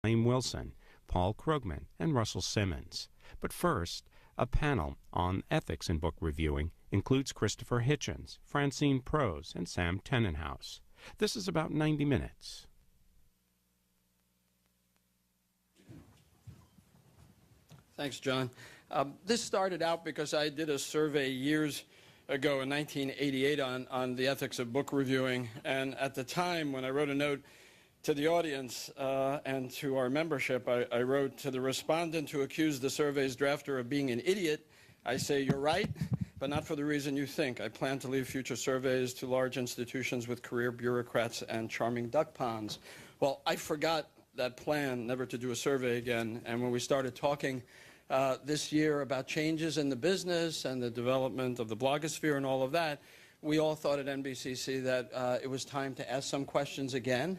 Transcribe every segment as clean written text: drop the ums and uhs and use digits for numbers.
Elaine Wilson, Paul Krugman, and Russell Simmons. But first, a panel on ethics in book reviewing includes Christopher Hitchens, Francine Prose, and Sam Tenenhouse. This is about 90 minutes. Thanks, John. This started out because I did a survey years ago in 1988 on the ethics of book reviewing, and at the time when I wrote a note to the audience and to our membership, I wrote, to the respondent who accused the survey's drafter of being an idiot, I say, you're right, but not for the reason you think. I plan to leave future surveys to large institutions with career bureaucrats and charming duck ponds. Well, I forgot that plan, never to do a survey again, and when we started talking this year about changes in the business and the development of the blogosphere and all of that, we all thought at NBCC that it was time to ask some questions again.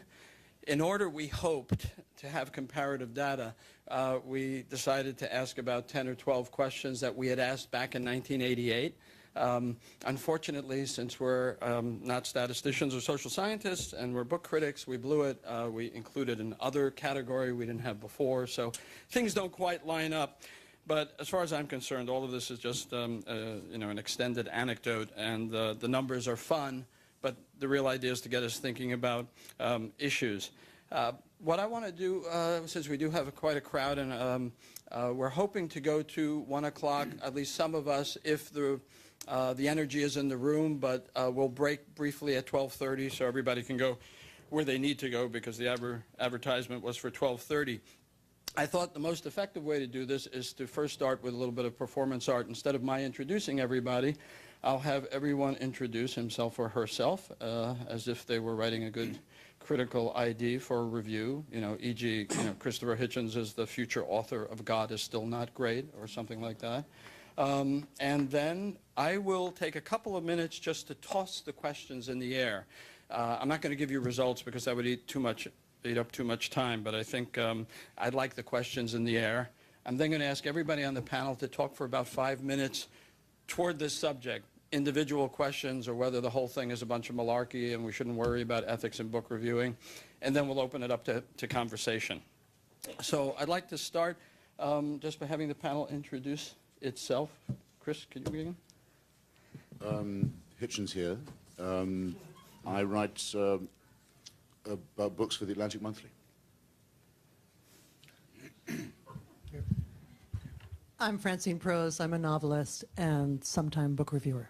In order, we hoped to have comparative data, we decided to ask about 10 or 12 questions that we had asked back in 1988. Unfortunately, since we're not statisticians or social scientists and we're book critics, we blew it. We included an other category we didn't have before, so things don't quite line up. But as far as I'm concerned, all of this is just an extended anecdote, and the numbers are fun, but the real idea is to get us thinking about issues. What I want to do, since we do have quite a crowd, and we're hoping to go to 1 o'clock, at least some of us, if the energy is in the room, but we'll break briefly at 12:30 so everybody can go where they need to go, because the advertisement was for 12:30. I thought the most effective way to do this is to first start with a little bit of performance art. Instead of my introducing everybody, I'll have everyone introduce himself or herself as if they were writing a good critical ID for a review, e.g., Christopher Hitchens is the future author of God is Still Not Great, or something like that. And then I will take a couple of minutes just to toss the questions in the air. I'm not going to give you results because that would eat up too much time, but I think I'd like the questions in the air. I'm then going to ask everybody on the panel to talk for about 5 minutes toward this subject, individual questions or whether the whole thing is a bunch of malarkey and we shouldn't worry about ethics in book reviewing, and then we'll open it up to conversation. So I'd like to start just by having the panel introduce itself. Chris, could you begin? Hitchens here. I write about books for the Atlantic Monthly. I'm Francine Prose. I'm a novelist and sometime book reviewer.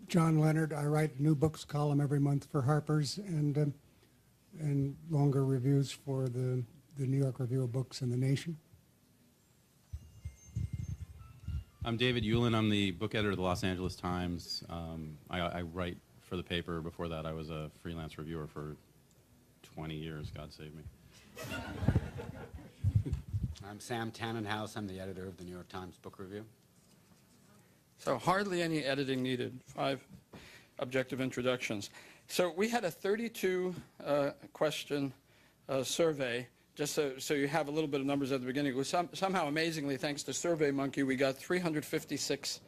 John Leonard. I write a new books column every month for Harper's and longer reviews for the New York Review of Books and The Nation. I'm David Ulan. I'm the book editor of the Los Angeles Times. I write for the paper. Before that, I was a freelance reviewer for 20 years. God save me. I'm Sam Tannenhouse. I'm the editor of the New York Times Book Review. So hardly any editing needed. 5 objective introductions. So we had a 32 question survey, just so you have a little bit of numbers at the beginning. It was somehow, amazingly, thanks to SurveyMonkey, we got 356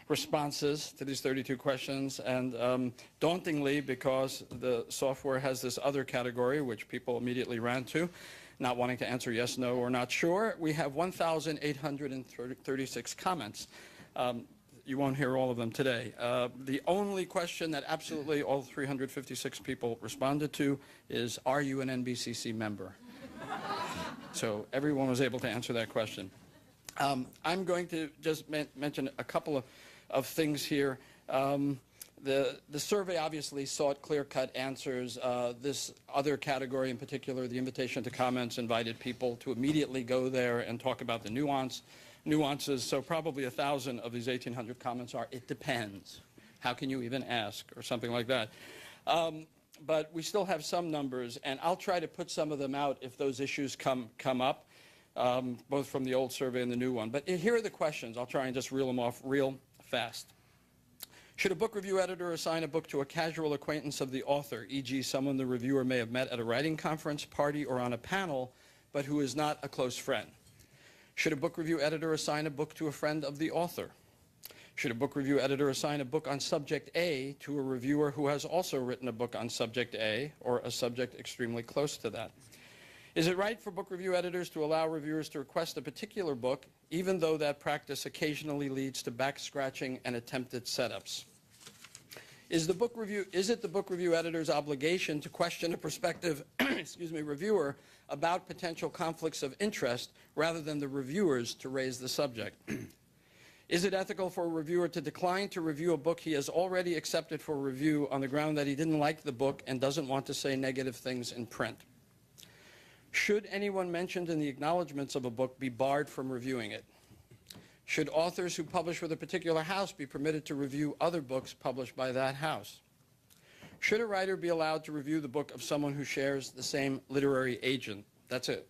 responses to these 32 questions, and dauntingly, because the software has this other category, which people immediately ran to, not wanting to answer yes, no, or not sure, we have 1,836 comments. You won't hear all of them today. The only question that absolutely all 356 people responded to is, are you an NBCC member? So everyone was able to answer that question. I'm going to just mention a couple of things here. The survey obviously sought clear-cut answers. This other category in particular, the invitation to comments, invited people to immediately go there and talk about the nuances. So probably 1,000 of these 1,800 comments are, it depends. How can you even ask, or something like that. But we still have some numbers, and I'll try to put some of them out if those issues come up, both from the old survey and the new one. But here are the questions. I'll try and just reel them off real fast. Should a book review editor assign a book to a casual acquaintance of the author, e.g. someone the reviewer may have met at a writing conference, party, or on a panel, but who is not a close friend? Should a book review editor assign a book to a friend of the author? Should a book review editor assign a book on subject A to a reviewer who has also written a book on subject A or a subject extremely close to that? Is it right for book review editors to allow reviewers to request a particular book, even though that practice occasionally leads to back-scratching and attempted setups? Is it the book review editor's obligation to question a prospective reviewer about potential conflicts of interest rather than the reviewers to raise the subject? Is it ethical for a reviewer to decline to review a book he has already accepted for review on the ground that he didn't like the book and doesn't want to say negative things in print? Should anyone mentioned in the acknowledgments of a book be barred from reviewing it? Should authors who publish with a particular house be permitted to review other books published by that house? Should a writer be allowed to review the book of someone who shares the same literary agent? That's a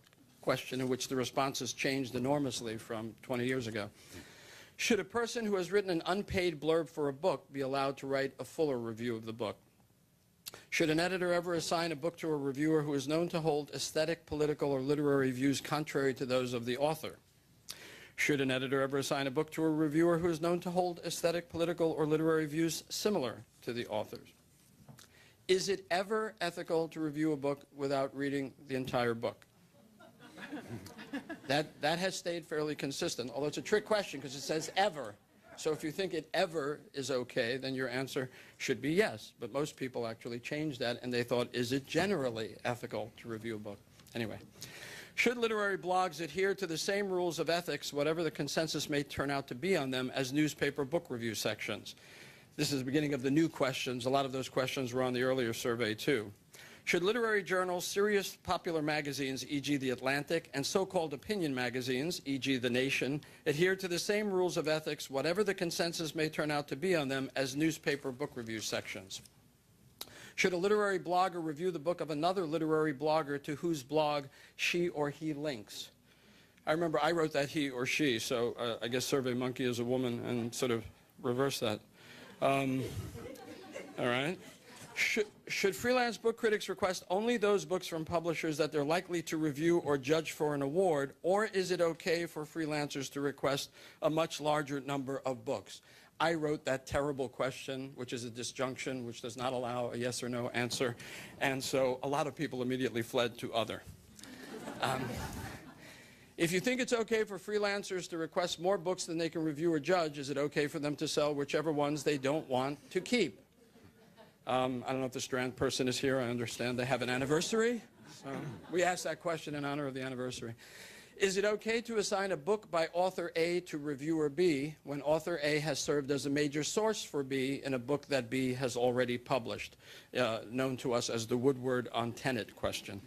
question in which the responses changed enormously from 20 years ago. Should a person who has written an unpaid blurb for a book be allowed to write a fuller review of the book? Should an editor ever assign a book to a reviewer who is known to hold aesthetic, political, or literary views contrary to those of the author? Should an editor ever assign a book to a reviewer who is known to hold aesthetic, political, or literary views similar to the author's? Is it ever ethical to review a book without reading the entire book? That has stayed fairly consistent, although it's a trick question because it says ever. So if you think it ever is okay, then your answer should be yes. But most people actually changed that, and they thought, is it generally ethical to review a book? Anyway. Should literary blogs adhere to the same rules of ethics, whatever the consensus may turn out to be on them, as newspaper book review sections? This is the beginning of the new questions. A lot of those questions were on the earlier survey, too. Should literary journals, serious popular magazines, e.g. The Atlantic, and so-called opinion magazines, e.g. The Nation, adhere to the same rules of ethics, whatever the consensus may turn out to be on them, as newspaper book review sections? Should a literary blogger review the book of another literary blogger to whose blog she or he links? I remember I wrote that he or she, so I guess SurveyMonkey is a woman and sort of reverse that. All right. Should freelance book critics request only those books from publishers that they're likely to review or judge for an award, or is it okay for freelancers to request a much larger number of books? I wrote that terrible question, which is a disjunction, which does not allow a yes or no answer, and so a lot of people immediately fled to other. If you think it's okay for freelancers to request more books than they can review or judge, is it okay for them to sell whichever ones they don't want to keep? I don't know if the Strand person is here. I understand they have an anniversary. So we asked that question in honor of the anniversary. Is it okay to assign a book by author A to reviewer B when author A has served as a major source for B in a book that B has already published, known to us as the Woodward on Tenet question?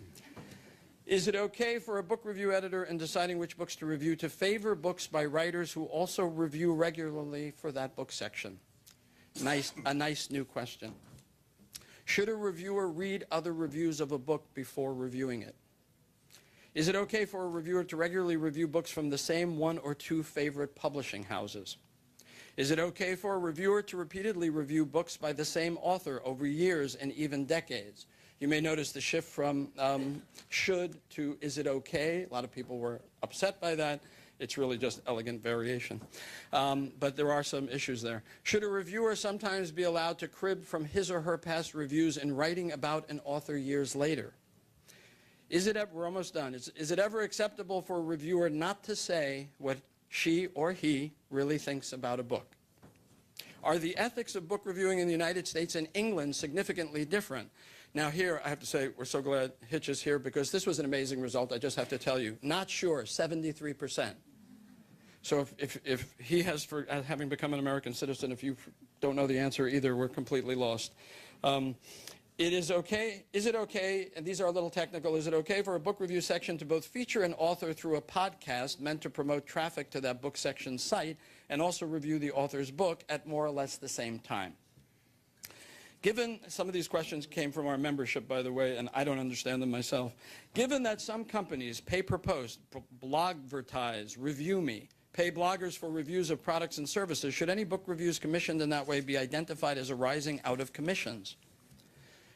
Is it okay for a book review editor in deciding which books to review to favor books by writers who also review regularly for that book section? A nice new question. Should a reviewer read other reviews of a book before reviewing it? Is it okay for a reviewer to regularly review books from the same one or two favorite publishing houses? Is it okay for a reviewer to repeatedly review books by the same author over years and even decades? You may notice the shift from should to is it okay. A lot of people were upset by that. It's really just elegant variation. But there are some issues there. Should a reviewer sometimes be allowed to crib from his or her past reviews in writing about an author years later? We're almost done. Is it ever acceptable for a reviewer not to say what she or he really thinks about a book? Are the ethics of book reviewing in the United States and England significantly different? Now here, I have to say, we're so glad Hitch is here because this was an amazing result, I just have to tell you. Not sure, 73%. So if he has, for having become an American citizen, if you don't know the answer either, we're completely lost. Is it okay, and these are a little technical, is it okay for a book review section to both feature an author through a podcast meant to promote traffic to that book section site and also review the author's book at more or less the same time? Given, some of these questions came from our membership, by the way, and I don't understand them myself. Given that some companies pay per post, blogvertise, review me, pay bloggers for reviews of products and services, should any book reviews commissioned in that way be identified as arising out of commissions?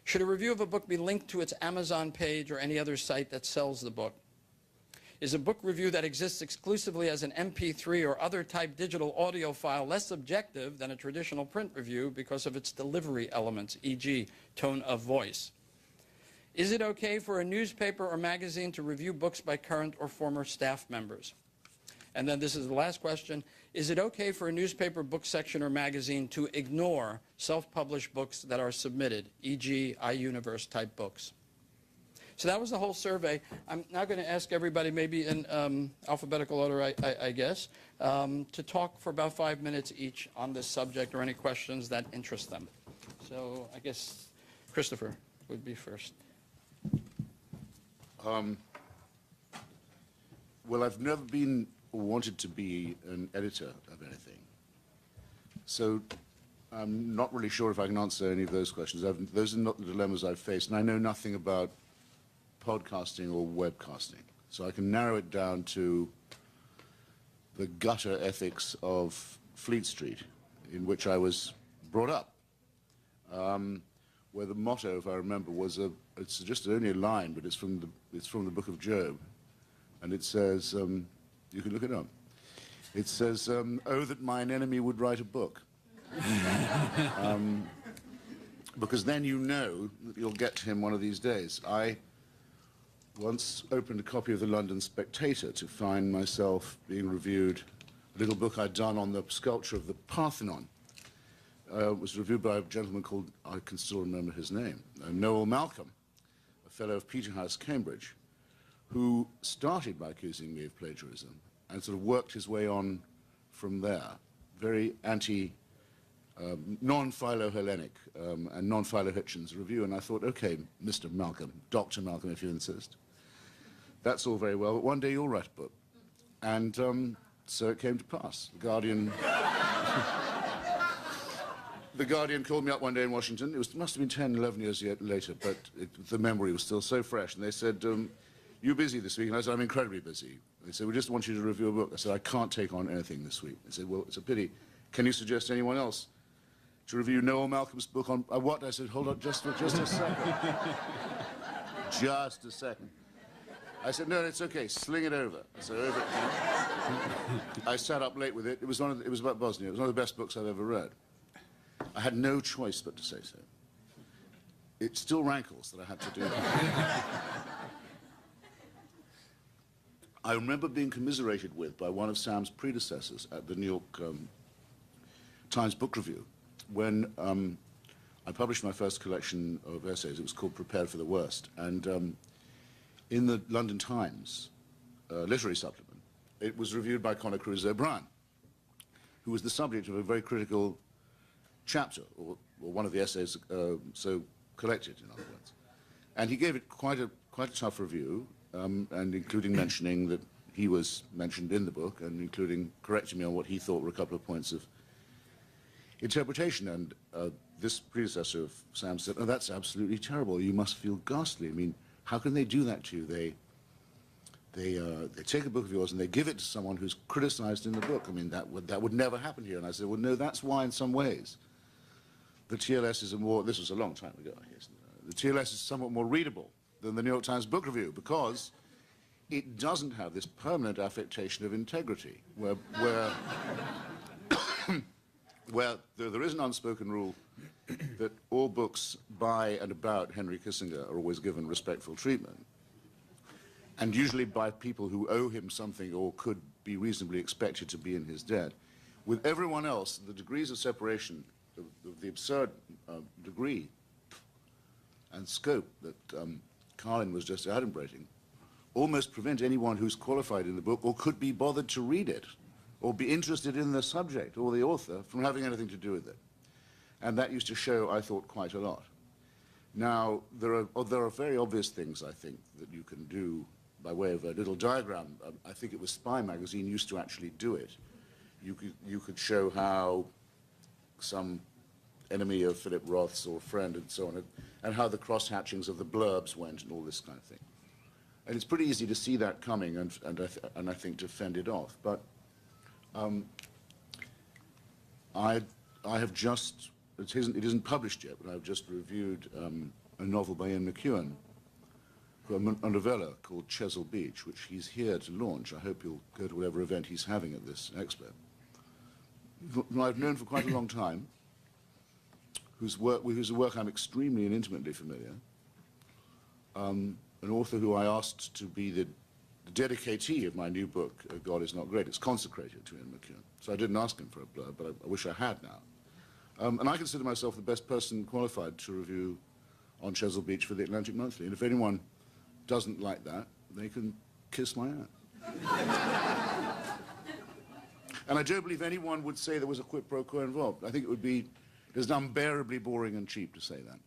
Should a review of a book be linked to its Amazon page or any other site that sells the book? Is a book review that exists exclusively as an MP3 or other type digital audio file less objective than a traditional print review because of its delivery elements, e.g., tone of voice? Is it okay for a newspaper or magazine to review books by current or former staff members? And then this is the last question. Is it okay for a newspaper, book section, or magazine to ignore self-published books that are submitted, e.g., iUniverse type books? So that was the whole survey. I'm now going to ask everybody, maybe in alphabetical order, I guess, to talk for about 5 minutes each on this subject or any questions that interest them. So I guess Christopher would be first. Well, I've never been or wanted to be an editor of anything. So I'm not really sure if I can answer any of those questions. Those are not the dilemmas I've faced, and I know nothing about podcasting or webcasting. So I can narrow it down to the gutter ethics of Fleet Street, in which I was brought up, where the motto, if I remember, was it's just only a line, but it's from the book of Job, and it says, you can look it up. It says, "Oh, that mine enemy would write a book," because then you know that you'll get to him one of these days. I once opened a copy of the London Spectator to find myself being reviewed a little book I'd done on the sculpture of the Parthenon. It was reviewed by a gentleman called, I can still remember his name, Noel Malcolm, a fellow of Peterhouse, Cambridge, who started by accusing me of plagiarism and sort of worked his way on from there. Very non-Philo-Hellenic and non-Philo-Hitchens review, and I thought, okay, Mr. Malcolm, Dr. Malcolm, if you insist. That's all very well, but one day you'll write a book. And so it came to pass. The Guardian called me up one day in Washington. It must have been 10, 11 years later, but the memory was still so fresh. And they said, you busy this week? And I said, I'm incredibly busy. They said, we just want you to review a book. I said, I can't take on anything this week. They said, well, it's a pity. Can you suggest anyone else to review Noel Malcolm's book on what? I said, hold on, just a second. Just a second. I said, no, it's okay, sling it over. So over it came. I sat up late with it. It was about Bosnia. It was one of the best books I've ever read. I had no choice but to say so. It still rankles that I had to do that. I remember being commiserated with by one of Sam's predecessors at the New York Times Book Review when I published my first collection of essays. It was called Prepared for the Worst. And in the London Times literary supplement, it was reviewed by Conor Cruise O'Brien, who was the subject of a very critical chapter, or one of the essays so collected, in other words. And he gave it quite a tough review, and including mentioning that he was mentioned in the book, and including correcting me on what he thought were a couple of points of interpretation. And this predecessor of Sam said, oh, that's absolutely terrible. You must feel ghastly. I mean, how can they do that to you? They take a book of yours and they give it to someone who's criticized in the book. I mean, that would never happen here. And I said, well, no, that's why in some ways the TLS is this was a long time ago, I guess. The TLS is somewhat more readable than the New York Times Book Review because it doesn't have this permanent affectation of integrity where there is an unspoken rule that all books by and about Henry Kissinger are always given respectful treatment, and usually by people who owe him something or could be reasonably expected to be in his debt. With everyone else, the degrees of separation, of the absurd degree and scope that Carlin was just adumbrating, almost prevent anyone who's qualified in the book or could be bothered to read it or be interested in the subject or the author from having anything to do with it. And that used to show, I thought, quite a lot. Now, there are very obvious things, I think, that you can do by way of a little diagram. I think it was Spy magazine used to actually do it. You could show how some enemy of Philip Roth's or friend and so on, and how the cross-hatchings of the blurbs went and all this kind of thing. And it's pretty easy to see that coming and I think to fend it off. But I have just, it isn't published yet, but I've just reviewed a novel by Ian McEwan a novella called Chesil Beach, which he's here to launch. I hope you'll go to whatever event he's having at this expo. Who I've known for quite a long time, with whose work I'm extremely and intimately familiar, an author who I asked to be the dedicatee of my new book, God Is Not Great. It's consecrated to Ian McEwan. So I didn't ask him for a blurb, but I wish I had now. And I consider myself the best person qualified to review on Chesil Beach for the Atlantic Monthly. And if anyone doesn't like that, they can kiss my ass. And I don't believe anyone would say there was a quid pro quo involved. I think it is unbearably boring and cheap to say that.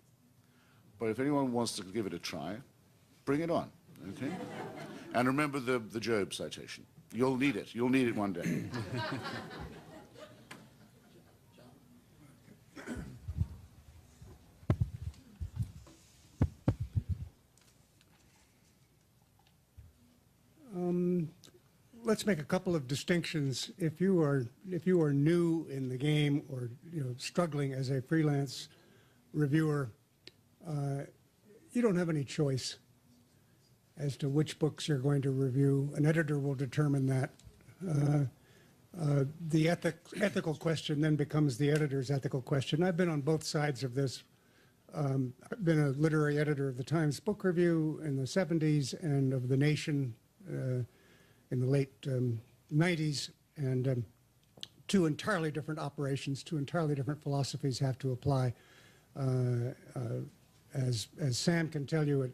But if anyone wants to give it a try, bring it on, okay? And remember the Job citation. You'll need it. You'll need it one day. Let's make a couple of distinctions. If you are new in the game, or struggling as a freelance reviewer, you don't have any choice as to which books you're going to review. An editor will determine that. The ethical question then becomes the editor's ethical question. I've been on both sides of this. I've been a literary editor of the Times Book Review in the 70s and of The Nation in the late 90s, and two entirely different operations, two entirely different philosophies have to apply. As Sam can tell you at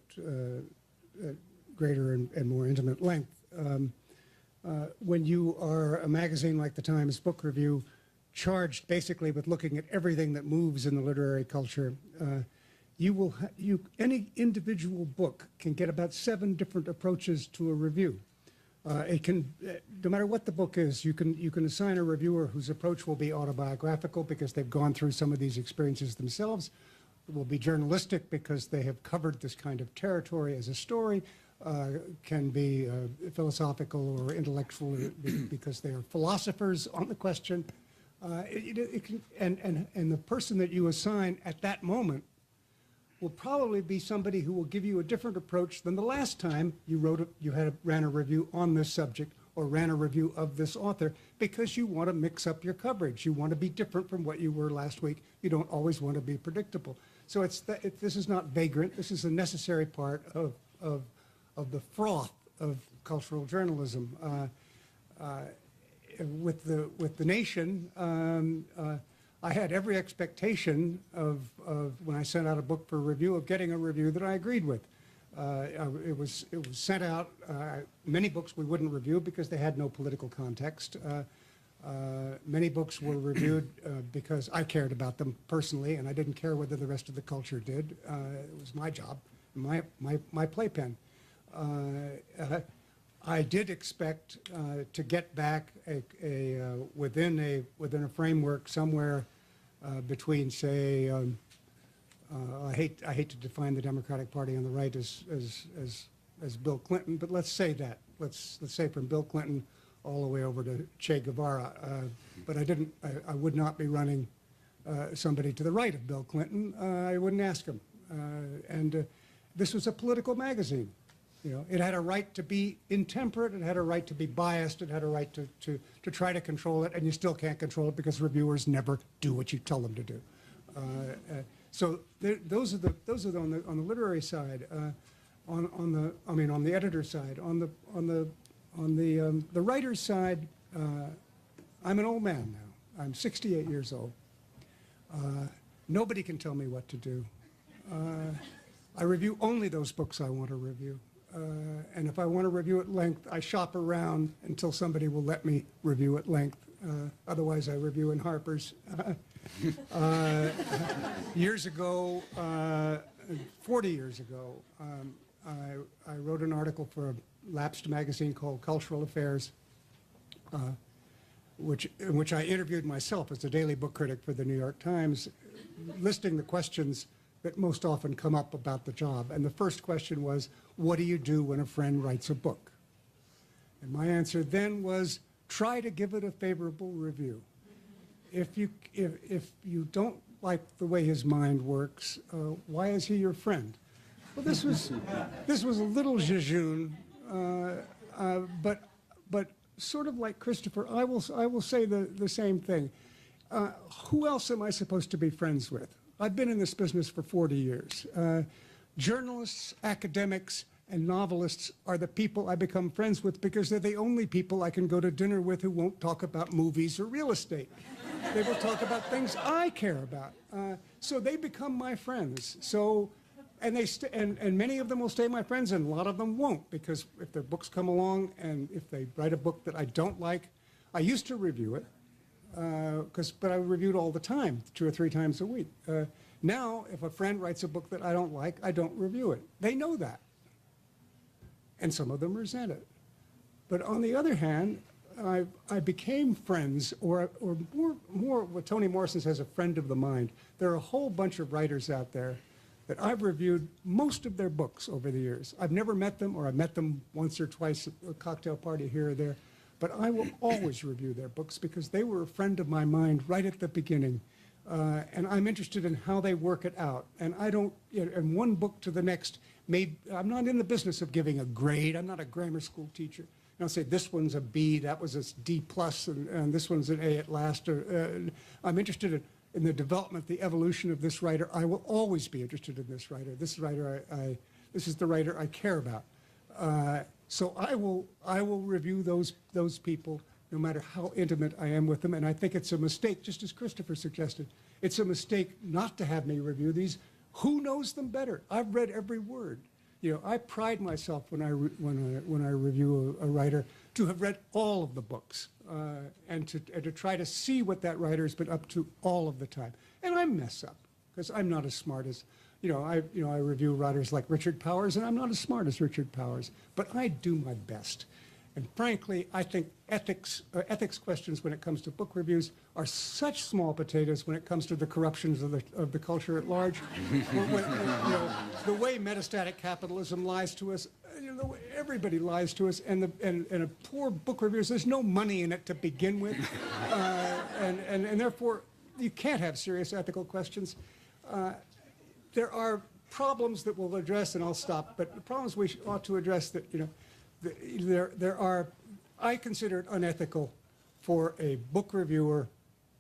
greater and more intimate length, when you are a magazine like the Times Book Review, charged basically with looking at everything that moves in the literary culture, any individual book can get about 7 different approaches to a review. It can, no matter what the book is, you can assign a reviewer whose approach will be autobiographical because they've gone through some of these experiences themselves. It will be journalistic because they have covered this kind of territory as a story. Can be philosophical or intellectual because they are philosophers on the question. It can, and the person that you assign at that moment will probably be somebody who will give you a different approach than the last time you ran a review on this subject or ran a review of this author, because you want to mix up your coverage. You want to be different from what you were last week. You don't always want to be predictable. So this is not vagrant. This is a necessary part of the froth of cultural journalism. With the Nation, I had every expectation of when I sent out a book for review, of getting a review that I agreed with. It was sent out. Many books we wouldn't review because they had no political context. Many books were reviewed because I cared about them personally, and I didn't care whether the rest of the culture did. It was my job, my playpen. I did expect to get back within a framework somewhere between, say, I hate to define the Democratic Party on the right as Bill Clinton, but let's say that. Let's say from Bill Clinton all the way over to Che Guevara. But I would not be running somebody to the right of Bill Clinton. I wouldn't ask him. And this was a political magazine. It had a right to be intemperate, it had a right to be biased, it had a right to try to control it, and you still can't control it because reviewers never do what you tell them to do. So those are on the literary side. On the editor side, on the writer's side, I'm an old man now. I'm 68 years old. Nobody can tell me what to do. I review only those books I want to review. And if I want to review at length, I shop around until somebody will let me review at length. Otherwise, I review in Harper's. Years ago, 40 years ago, I wrote an article for a lapsed magazine called Cultural Affairs, in which I interviewed myself as a daily book critic for the New York Times, listing the questions that most often come up about the job. And the first question was, what do you do when a friend writes a book? And my answer then was, try to give it a favorable review. If you don't like the way his mind works, why is he your friend? Well, this was a little jejune, but sort of like Christopher, I will say the same thing. Who else am I supposed to be friends with? I've been in this business for 40 years. Journalists, academics, and novelists are the people I become friends with because they're the only people I can go to dinner with who won't talk about movies or real estate. They will talk about things I care about. So they become my friends. So, and many of them will stay my friends, and a lot of them won't, because if their books come along and if they write a book that I don't like, I used to review it, but I reviewed all the time, 2 or 3 times a week. Now, if a friend writes a book that I don't like, I don't review it. They know that. And some of them resent it. But on the other hand, I became friends, or more what Toni Morrison says, a friend of the mind. There are a whole bunch of writers out there that I've reviewed most of their books over the years. I've never met them, or I met them once or twice at a cocktail party here or there. But I will always review their books because they were a friend of my mind right at the beginning. And I'm interested in how they work it out. And I don't, and one book to the next, I'm not in the business of giving a grade. I'm not a grammar school teacher. I don't say this one's a B, that was a D+, and this one's an A at last. I'm interested in the development, the evolution of this writer. I will always be interested in this writer. This is the writer I care about. So I will review those people, no matter how intimate I am with them. And I think it's a mistake, just as Christopher suggested, it's a mistake not to have me review these. Who knows them better? I've read every word. I pride myself when I review a writer to have read all of the books and to try to see what that writer has been up to all of the time. And I mess up because I'm not as smart as I review writers like Richard Powers, and I'm not as smart as Richard Powers, but I do my best. And frankly, I think ethics questions when it comes to book reviews are such small potatoes when it comes to the corruptions of the culture at large. The way metastatic capitalism lies to us, everybody lies to us, and a poor book reviews, there's no money in it to begin with, and therefore you can't have serious ethical questions. There are problems that we'll address, and I'll stop, but the problems we ought to address that, there are, I consider it unethical for a book reviewer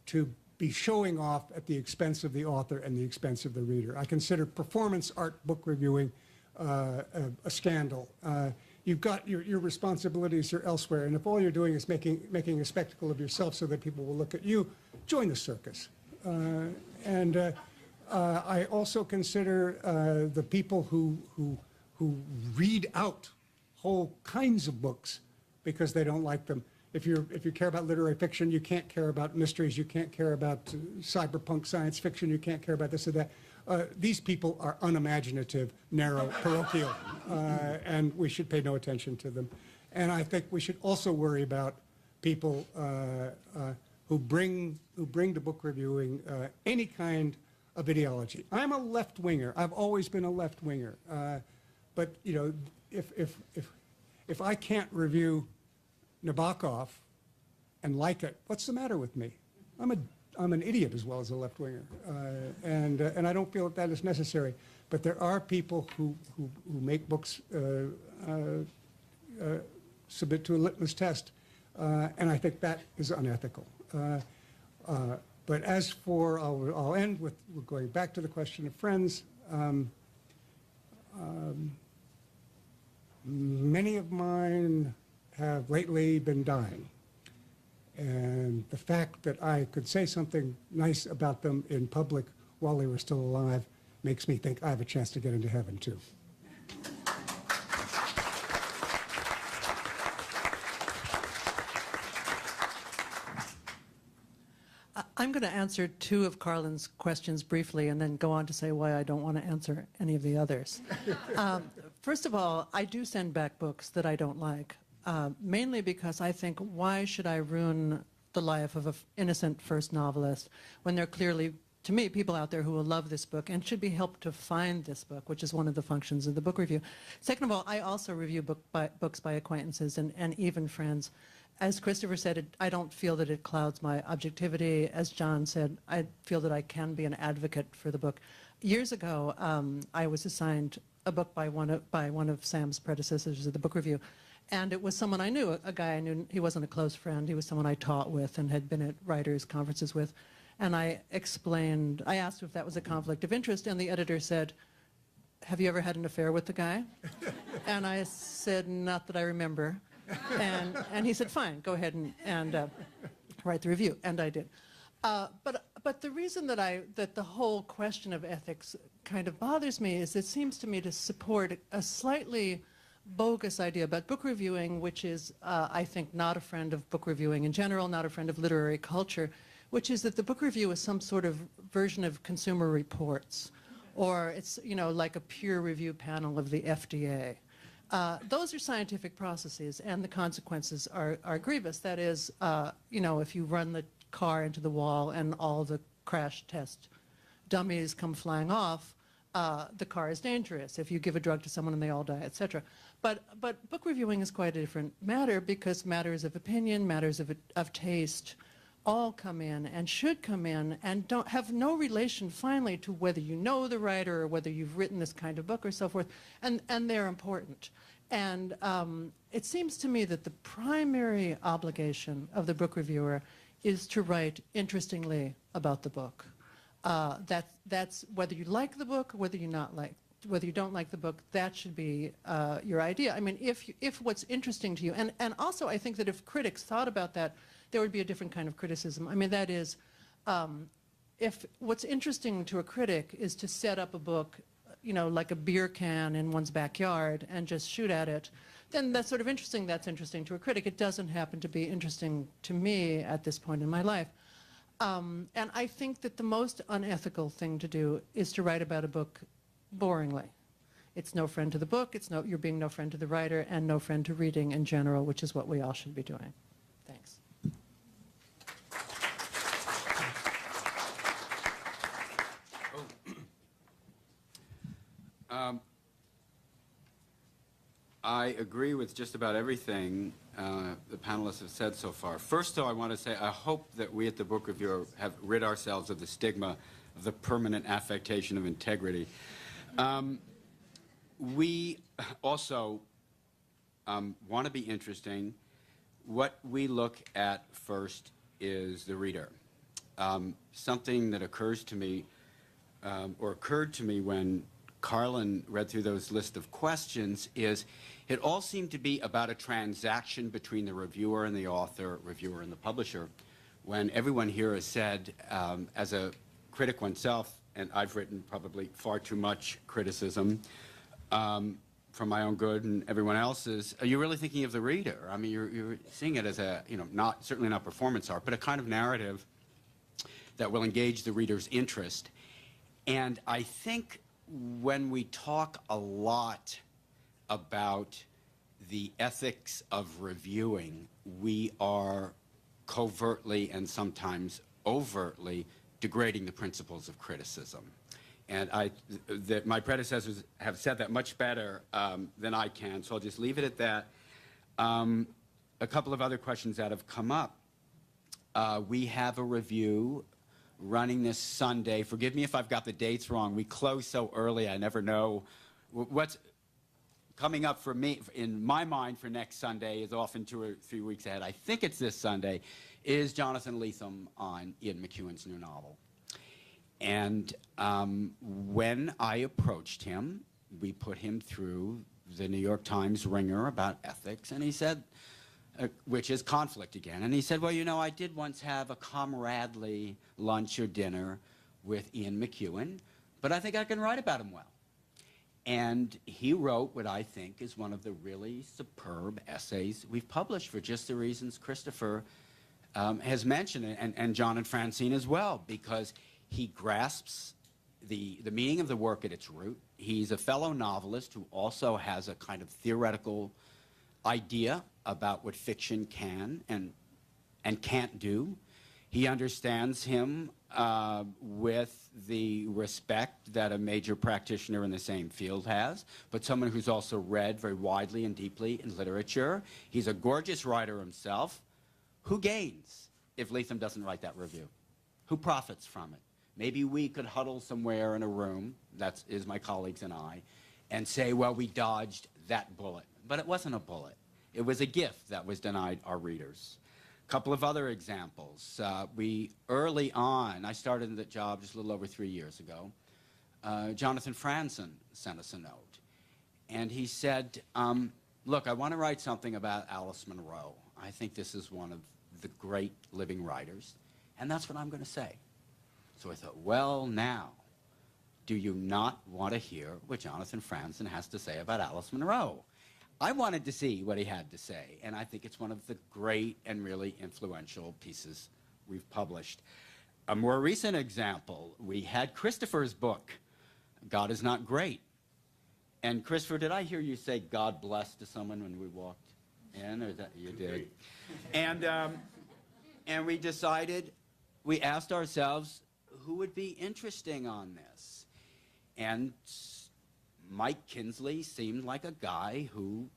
to be showing off at the expense of the author and the expense of the reader. I consider performance art book reviewing a scandal. You've got your responsibilities are elsewhere, and if all you're doing is making a spectacle of yourself so that people will look at you, join the circus. I also consider the people who read out whole kinds of books because they don't like them. If you care about literary fiction, you can't care about mysteries, you can't care about cyberpunk science fiction, you can't care about this or that. These people are unimaginative, narrow, parochial, and we should pay no attention to them. And I think we should also worry about people who bring to book reviewing any kind of ideology. I'm a left-winger. I've always been a left-winger. But if I can't review Nabokov and like it, what's the matter with me? I'm an idiot as well as a left-winger, and I don't feel that is necessary. But there are people who make books submit to a litmus test, and I think that is unethical. But as for, I'll end with going back to the question of friends. Many of mine have lately been dying. And the fact that I could say something nice about them in public while they were still alive makes me think I have a chance to get into heaven too. I'm going to answer 2 of Carlin's questions briefly and then go on to say why I don't want to answer any of the others. First of all, I do send back books that I don't like, mainly because I think, why should I ruin the life of an innocent first novelist when there are clearly, to me, people out there who will love this book and should be helped to find this book, which is one of the functions of the book review. Second of all, I also review books by acquaintances and even friends. As Christopher said, I don't feel that it clouds my objectivity. As John said, I feel that I can be an advocate for the book. Years ago, I was assigned a book by one of Sam's predecessors at the book review. And it was someone I knew, a guy I knew. He wasn't a close friend. He was someone I taught with and had been at writers' conferences with. And I asked if that was a conflict of interest, and the editor said, "Have you ever had an affair with the guy?" And I said, "Not that I remember." And he said, "Fine, go ahead and write the review." And I did. But the reason that the whole question of ethics kind of bothers me is it seems to me to support a slightly bogus idea about book reviewing, which is, I think, not a friend of book reviewing in general, not a friend of literary culture, which is that the book review is some sort of version of Consumer Reports, or it's, you know, like a peer review panel of the FDA. Those are scientific processes, and the consequences are grievous. That is, you know, if you run the car into the wall and all the crash test dummies come flying off, the car is dangerous. If you give a drug to someone and they all die, etc. But book reviewing is quite a different matter, because matters of opinion, matters of taste, all come in and should come in and don't have no relation finally to whether you know the writer or whether you've written this kind of book or so forth, and they're important. And it seems to me that the primary obligation of the book reviewer is to write interestingly about the book. That's whether you like the book or whether you don't like the book, that should be your idea. I mean, if what's interesting to you, and also I think that if critics thought about that, there would be a different kind of criticism. I mean, that is, if what's interesting to a critic is to set up a book, you know, like a beer can in one's backyard and just shoot at it, then that's sort of interesting. That's interesting to a critic. It doesn't happen to be interesting to me at this point in my life. And I think that the most unethical thing to do is to write about a book boringly. It's no friend to the book, you're being no friend to the writer, and no friend to reading in general, which is what we all should be doing. Thanks. I agree with just about everything the panelists have said so far. First, though, I want to say I hope that we at the Book Review have rid ourselves of the stigma of the permanent affectation of integrity. We also want to be interesting. What we look at first is the reader. Something that occurs to me, or occurred to me when Carlin read through those list of questions, is it all seemed to be about a transaction between the reviewer and the author, reviewer and the publisher, when everyone here has said, as a critic oneself, and I've written probably far too much criticism for my own good and everyone else's, are you really thinking of the reader? I mean, you're seeing it as a, you know, certainly not performance art, but a kind of narrative that will engage the reader's interest. And I think when we talk a lot about the ethics of reviewing, we are covertly and sometimes overtly degrading the principles of criticism. And my predecessors have said that much better than I can, so I'll just leave it at that. A couple of other questions that have come up. We have a review running this Sunday. Forgive me if I've got the dates wrong. We close so early, I never know. What's coming up for me, in my mind, for next Sunday is often 2 or 3 weeks ahead. I think it's this Sunday, is Jonathan Lethem on Ian McEwan's new novel. And when I approached him, we put him through the New York Times ringer about ethics, and he said, which is conflict again, and he said, well, you know, I did once have a comradely lunch or dinner with Ian McEwan, but I think I can write about him well. And he wrote what I think is one of the really superb essays we've published for just the reasons Christopher has mentioned, and John and Francine as well, because he grasps the meaning of the work at its root. He's a fellow novelist who also has a kind of theoretical idea about what fiction can and can't do. He understands him with the respect that a major practitioner in the same field has, but someone who's also read very widely and deeply in literature. He's a gorgeous writer himself. Who gains if Lethem doesn't write that review? Who profits from it? Maybe we could huddle somewhere in a room, that is my colleagues and I, and say, well, we dodged that bullet. But it wasn't a bullet. It was a gift that was denied our readers. A couple of other examples. Early on, I started in the job just a little over 3 years ago. Jonathan Franzen sent us a note. And he said, look, I want to write something about Alice Munro. I think this is one of the great living writers. And that's what I'm going to say. So I thought, well, now, do you not want to hear what Jonathan Franzen has to say about Alice Munro? I wanted to see what he had to say, and I think it's one of the great and really influential pieces we've published. A more recent example, we had Christopher's book, God Is Not Great. And Christopher, did I hear you say God bless to someone when we walked in? Or that you did? And we decided, we asked ourselves, who would be interesting on this? And Mike Kinsley seemed like a guy who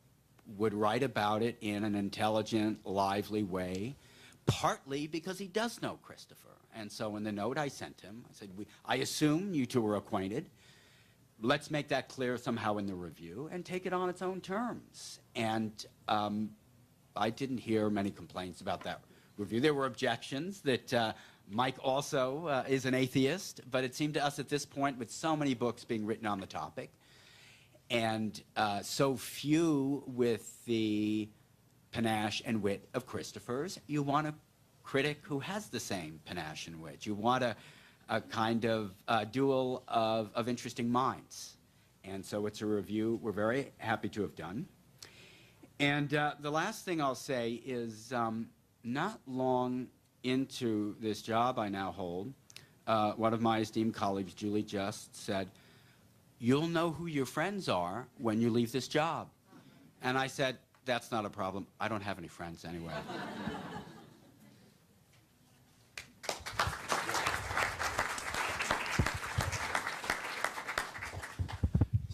would write about it in an intelligent, lively way, partly because he does know Christopher. And so in the note I sent him, I said, I assume you two were acquainted. Let's make that clear somehow in the review and take it on its own terms. And I didn't hear many complaints about that review. There were objections that Mike also is an atheist, but it seemed to us at this point, with so many books being written on the topic, and so few with the panache and wit of Christopher's, you want a critic who has the same panache and wit. You want a kind of duel of interesting minds. And so it's a review we're very happy to have done. And the last thing I'll say is not long into this job I now hold, one of my esteemed colleagues, Julie Just, said, you'll know who your friends are when you leave this job. And I said, that's not a problem. I don't have any friends anyway.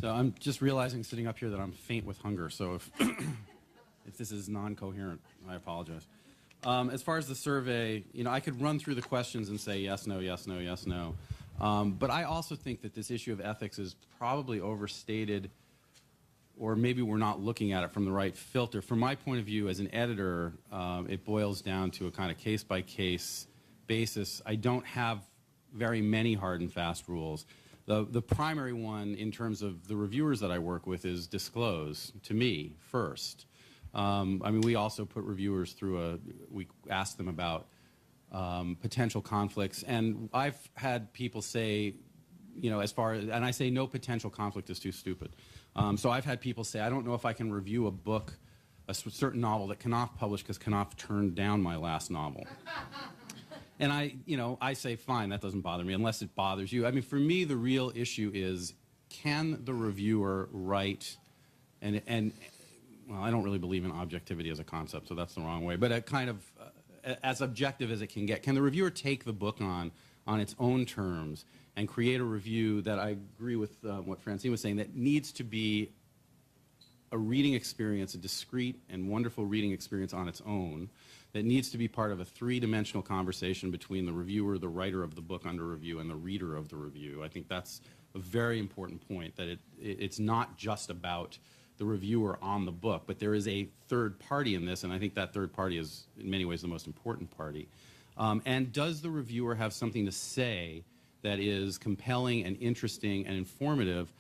So I'm just realizing sitting up here that I'm faint with hunger, so if, if this is non-coherent, I apologize. As far as the survey, I could run through the questions and say yes, no, yes, no, yes, no. But I also think that this issue of ethics is probably overstated, or maybe we're not looking at it from the right filter. From my point of view as an editor, it boils down to a kind of case-by-case basis. I don't have very many hard and fast rules. The primary one in terms of the reviewers that I work with is disclose to me first. I mean, we also put reviewers through we ask them about potential conflicts, and I've had people say, and I say no potential conflict is too stupid. So I've had people say, I don't know if I can review a book, a certain novel that Knopf published because Knopf turned down my last novel. And I say, fine, that doesn't bother me unless it bothers you. I mean, for me, the real issue is, can the reviewer write, and well, I don't really believe in objectivity as a concept, so that's the wrong way, but a kind of as objective as it can get. Can the reviewer take the book on its own terms and create a review that, I agree with what Francine was saying, that needs to be a reading experience, a discrete and wonderful reading experience on its own, that needs to be part of a three-dimensional conversation between the reviewer, the writer of the book under review, and the reader of the review. I think that's a very important point, that it's not just about the reviewer on the book, but there is a third party in this, and I think that third party is in many ways the most important party. And does the reviewer have something to say that is compelling and interesting and informative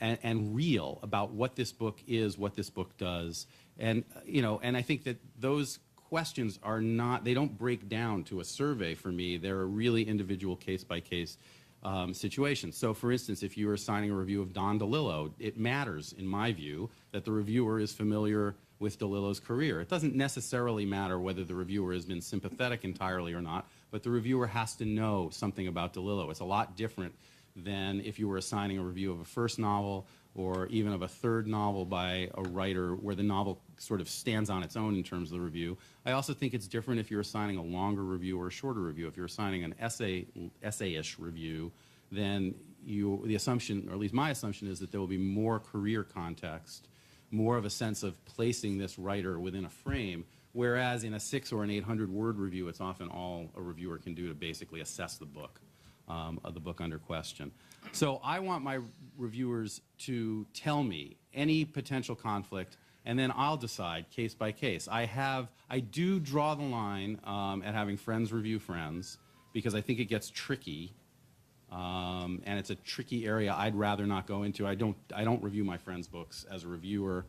and real about what this book is, what this book does? And and I think that those questions are not, they don't break down to a survey for me. They're a really individual case-by-case situation. So, for instance, if you are signing a review of Don DeLillo, it matters, in my view, that the reviewer is familiar with DeLillo's career. It doesn't necessarily matter whether the reviewer has been sympathetic entirely or not, but the reviewer has to know something about DeLillo. It's a lot different than if you were assigning a review of a first novel or even of a third novel by a writer where the novel sort of stands on its own in terms of the review. I also think it's different if you're assigning a longer review or a shorter review. If you're assigning an essay-ish review, then the assumption, or at least my assumption, is that there will be more career context, more of a sense of placing this writer within a frame, whereas in a 600 or an 800-word review, it's often all a reviewer can do to basically assess the book under question. So I want my reviewers to tell me any potential conflict, and then I'll decide case by case. I do draw the line at having friends review friends, because I think it gets tricky, and it's a tricky area I'd rather not go into. I don't review my friends' books as a reviewer,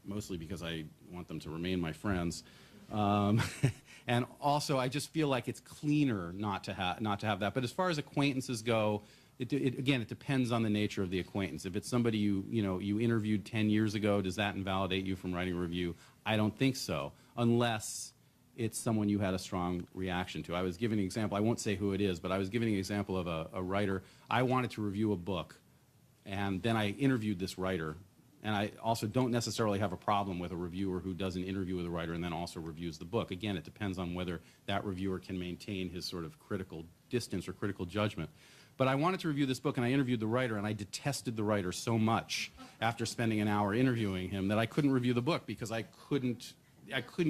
mostly because I want them to remain my friends. And also, I just feel like it's cleaner not to have that. But as far as acquaintances go, again, it depends on the nature of the acquaintance. If it's somebody you interviewed 10 years ago, does that invalidate you from writing a review? I don't think so, unless it's someone you had a strong reaction to. I was giving an example. I won't say who it is, but I was giving an example of a writer. I wanted to review a book, and then I interviewed this writer. And I also don't necessarily have a problem with a reviewer who does an interview with a writer and then also reviews the book. Again, it depends on whether that reviewer can maintain his sort of critical distance or critical judgment. But I wanted to review this book, and I interviewed the writer, and I detested the writer so much after spending an hour interviewing him that I couldn't review the book because I couldn't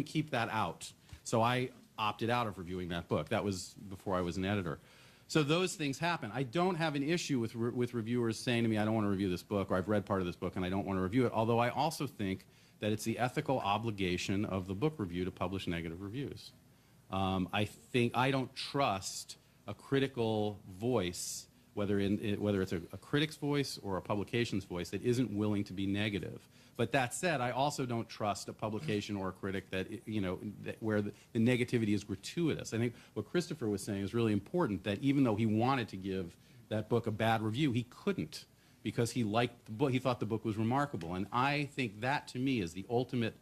keep that out. So I opted out of reviewing that book. That was before I was an editor. So those things happen. I don't have an issue with reviewers saying to me, I don't want to review this book, or I've read part of this book and I don't want to review it, although I also think that it's the ethical obligation of the book review to publish negative reviews. I don't trust a critical voice, whether it's a critic's voice or a publication's voice, that isn't willing to be negative. But that said, I also don't trust a publication or a critic where the negativity is gratuitous. I think what Christopher was saying is really important, that even though he wanted to give that book a bad review, he couldn't, because he liked the book. He thought the book was remarkable. And I think that, to me, is the ultimate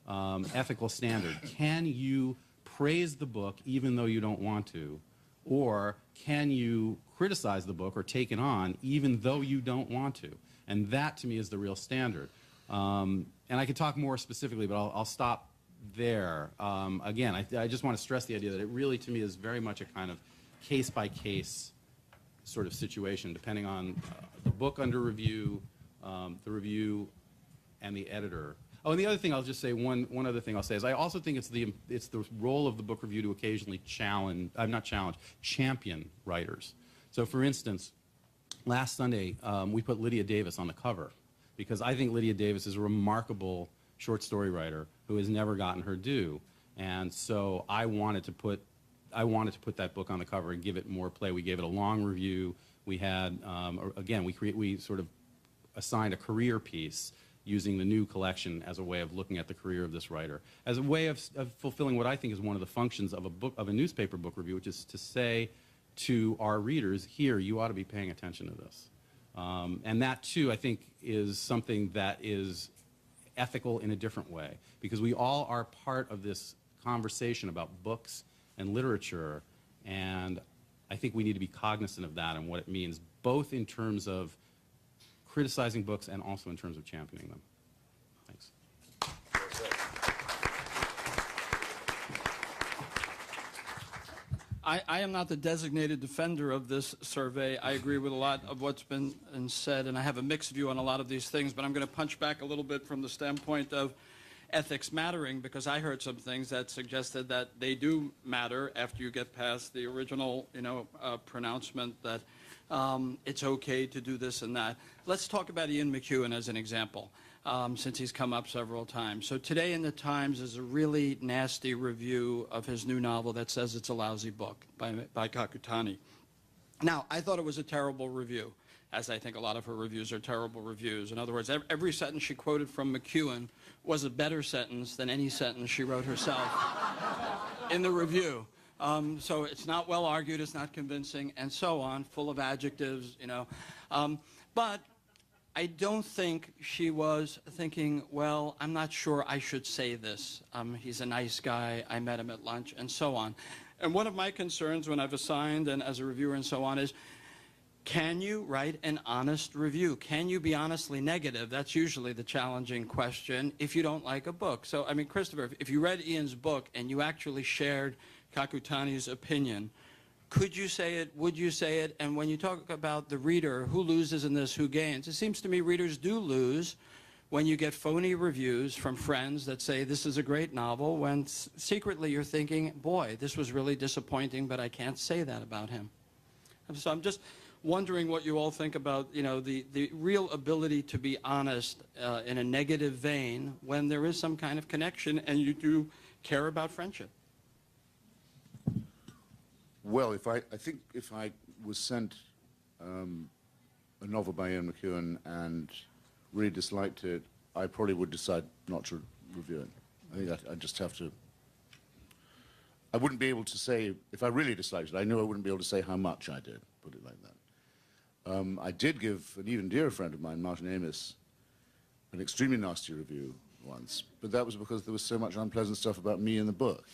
ethical standard. Can you praise the book even though you don't want to? Or can you criticize the book or take it on even though you don't want to? And that, to me, is the real standard. And I could talk more specifically, but I'll stop there. Again, I just want to stress the idea that it really, to me, is very much a kind of case-by-case sort of situation, depending on the book under review, the review, and the editor. Oh, and the other thing I'll just say, one other thing I'll say is I also think it's the role of the book review to occasionally champion writers. So, for instance, last Sunday, we put Lydia Davis on the cover, because I think Lydia Davis is a remarkable short story writer who has never gotten her due. And so I wanted to put that book on the cover and give it more play. We gave it a long review. We had, again, we sort of assigned a career piece using the new collection as a way of looking at the career of this writer, as a way of fulfilling what I think is one of the functions of a newspaper book review, which is to say to our readers, here, you ought to be paying attention to this. And that, too, I think, is something that is ethical in a different way, because we all are part of this conversation about books and literature, and I think we need to be cognizant of that and what it means, both in terms of criticizing books and also in terms of championing them. Thanks. I am not the designated defender of this survey. I agree with a lot of what's been said, and I have a mixed view on a lot of these things, but I'm going to punch back a little bit from the standpoint of ethics mattering, because I heard some things that suggested that they do matter after you get past the original, pronouncement that it's okay to do this and that. Let's talk about Ian McEwan as an example, since he's come up several times. So today in the Times is a really nasty review of his new novel that says it's a lousy book by Kakutani. Now, I thought it was a terrible review, as I think a lot of her reviews are terrible reviews. In other words, every sentence she quoted from McEwan was a better sentence than any sentence she wrote herself in the review. So it's not well argued, it's not convincing, and so on, full of adjectives, But I don't think she was thinking, well, I'm not sure I should say this. He's a nice guy, I met him at lunch, and so on. And one of my concerns when I've assigned and as a reviewer and so on is, can you write an honest review? Can you be honestly negative? That's usually the challenging question if you don't like a book. So, I mean, Christopher, if you read Ian's book and you actually shared Kakutani's opinion, could you say it? Would you say it? And when you talk about the reader, who loses in this, who gains? It seems to me readers do lose when you get phony reviews from friends that say this is a great novel, when secretly you're thinking, boy, this was really disappointing, but I can't say that about him. So I'm just wondering what you all think about, the real ability to be honest in a negative vein when there is some kind of connection and you do care about friendship. Well, I think if I was sent a novel by Ian McEwan and really disliked it, I probably would decide not to review it. I think I just have to. I wouldn't be able to say, if I really disliked it, I know I wouldn't be able to say how much I did, put it like that. I did give an even dearer friend of mine, Martin Amis, an extremely nasty review once, but that was because there was so much unpleasant stuff about me in the book.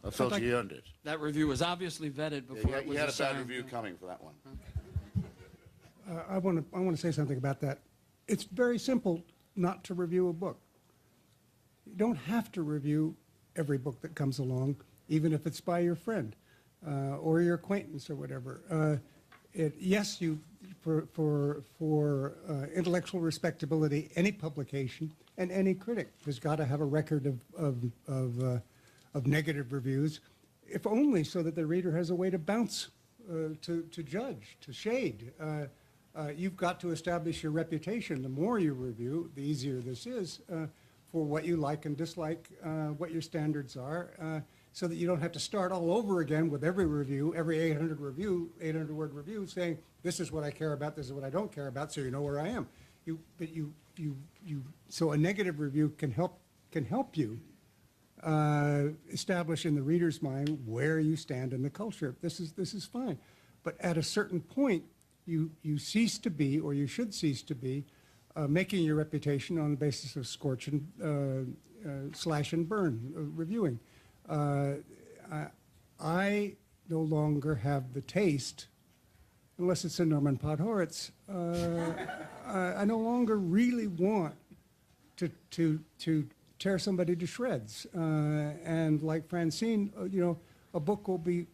I felt he earned it. That review was obviously vetted before it was he had a assigned. bad review coming for that one. I want to say something about that. It's very simple not to review a book. You don't have to review every book that comes along, even if it's by your friend or your acquaintance or whatever. Yes, for intellectual respectability, any publication and any critic has got to have a record of negative reviews, if only so that the reader has a way to bounce, to judge, to shade. You've got to establish your reputation. The more you review, the easier this is for what you like and dislike, what your standards are, so that you don't have to start all over again with every review, every 800-word review, saying, this is what I care about, this is what I don't care about, so you know where I am. So a negative review can help you establish in the reader's mind where you stand in the culture. This is fine. But at a certain point, you cease to be, or you should cease to be, making your reputation on the basis of scorch and slash and burn reviewing. I no longer have the taste, unless it's a Norman Podhoretz, I no longer really want to tear somebody to shreds. And like Francine, a book will be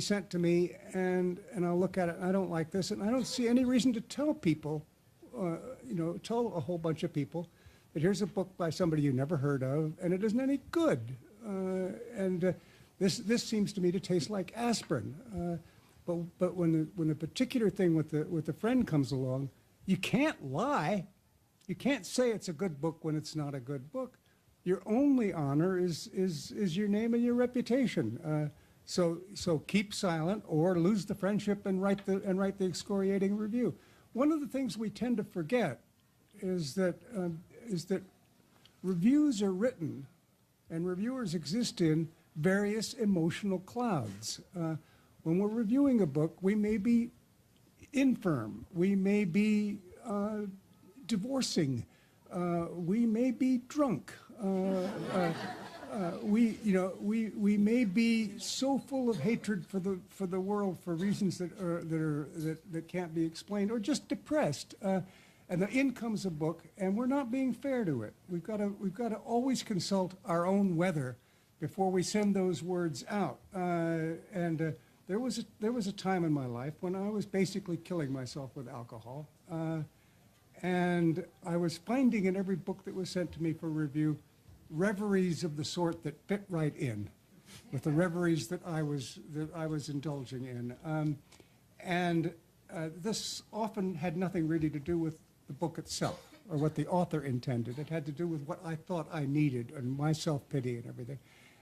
sent to me, and I'll look at it, and I don't like this, and I don't see any reason to tell people, tell a whole bunch of people that here's a book by somebody you never heard of, and it isn't any good. This seems to me to taste like aspirin. But when the particular thing with the friend comes along, you can't lie. You can't say it's a good book when it's not a good book. Your only honor is your name and your reputation. So keep silent or lose the friendship and write the excoriating review. One of the things we tend to forget is that reviews are written, and reviewers exist in various emotional clouds. When we're reviewing a book, we may be infirm, we may be divorcing, we may be drunk. We may be so full of hatred for the world for reasons that can't be explained, or just depressed. And then in comes a book, and we're not being fair to it. We've got to always consult our own weather before we send those words out. There was a time in my life when I was basically killing myself with alcohol, and I was finding in every book that was sent to me for review reveries of the sort that fit right in with the reveries that I was indulging in. This often had nothing really to do with the book itself or what the author intended. It had to do with what I thought I needed and my self-pity and everything.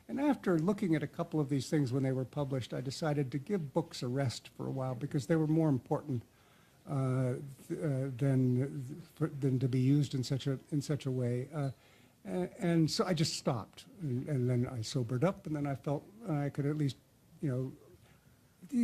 And after looking at a couple of these things when they were published, I decided to give books a rest for a while because they were more important than to be used in such a way. And so I just stopped, and then I sobered up, and then I felt I could at least, you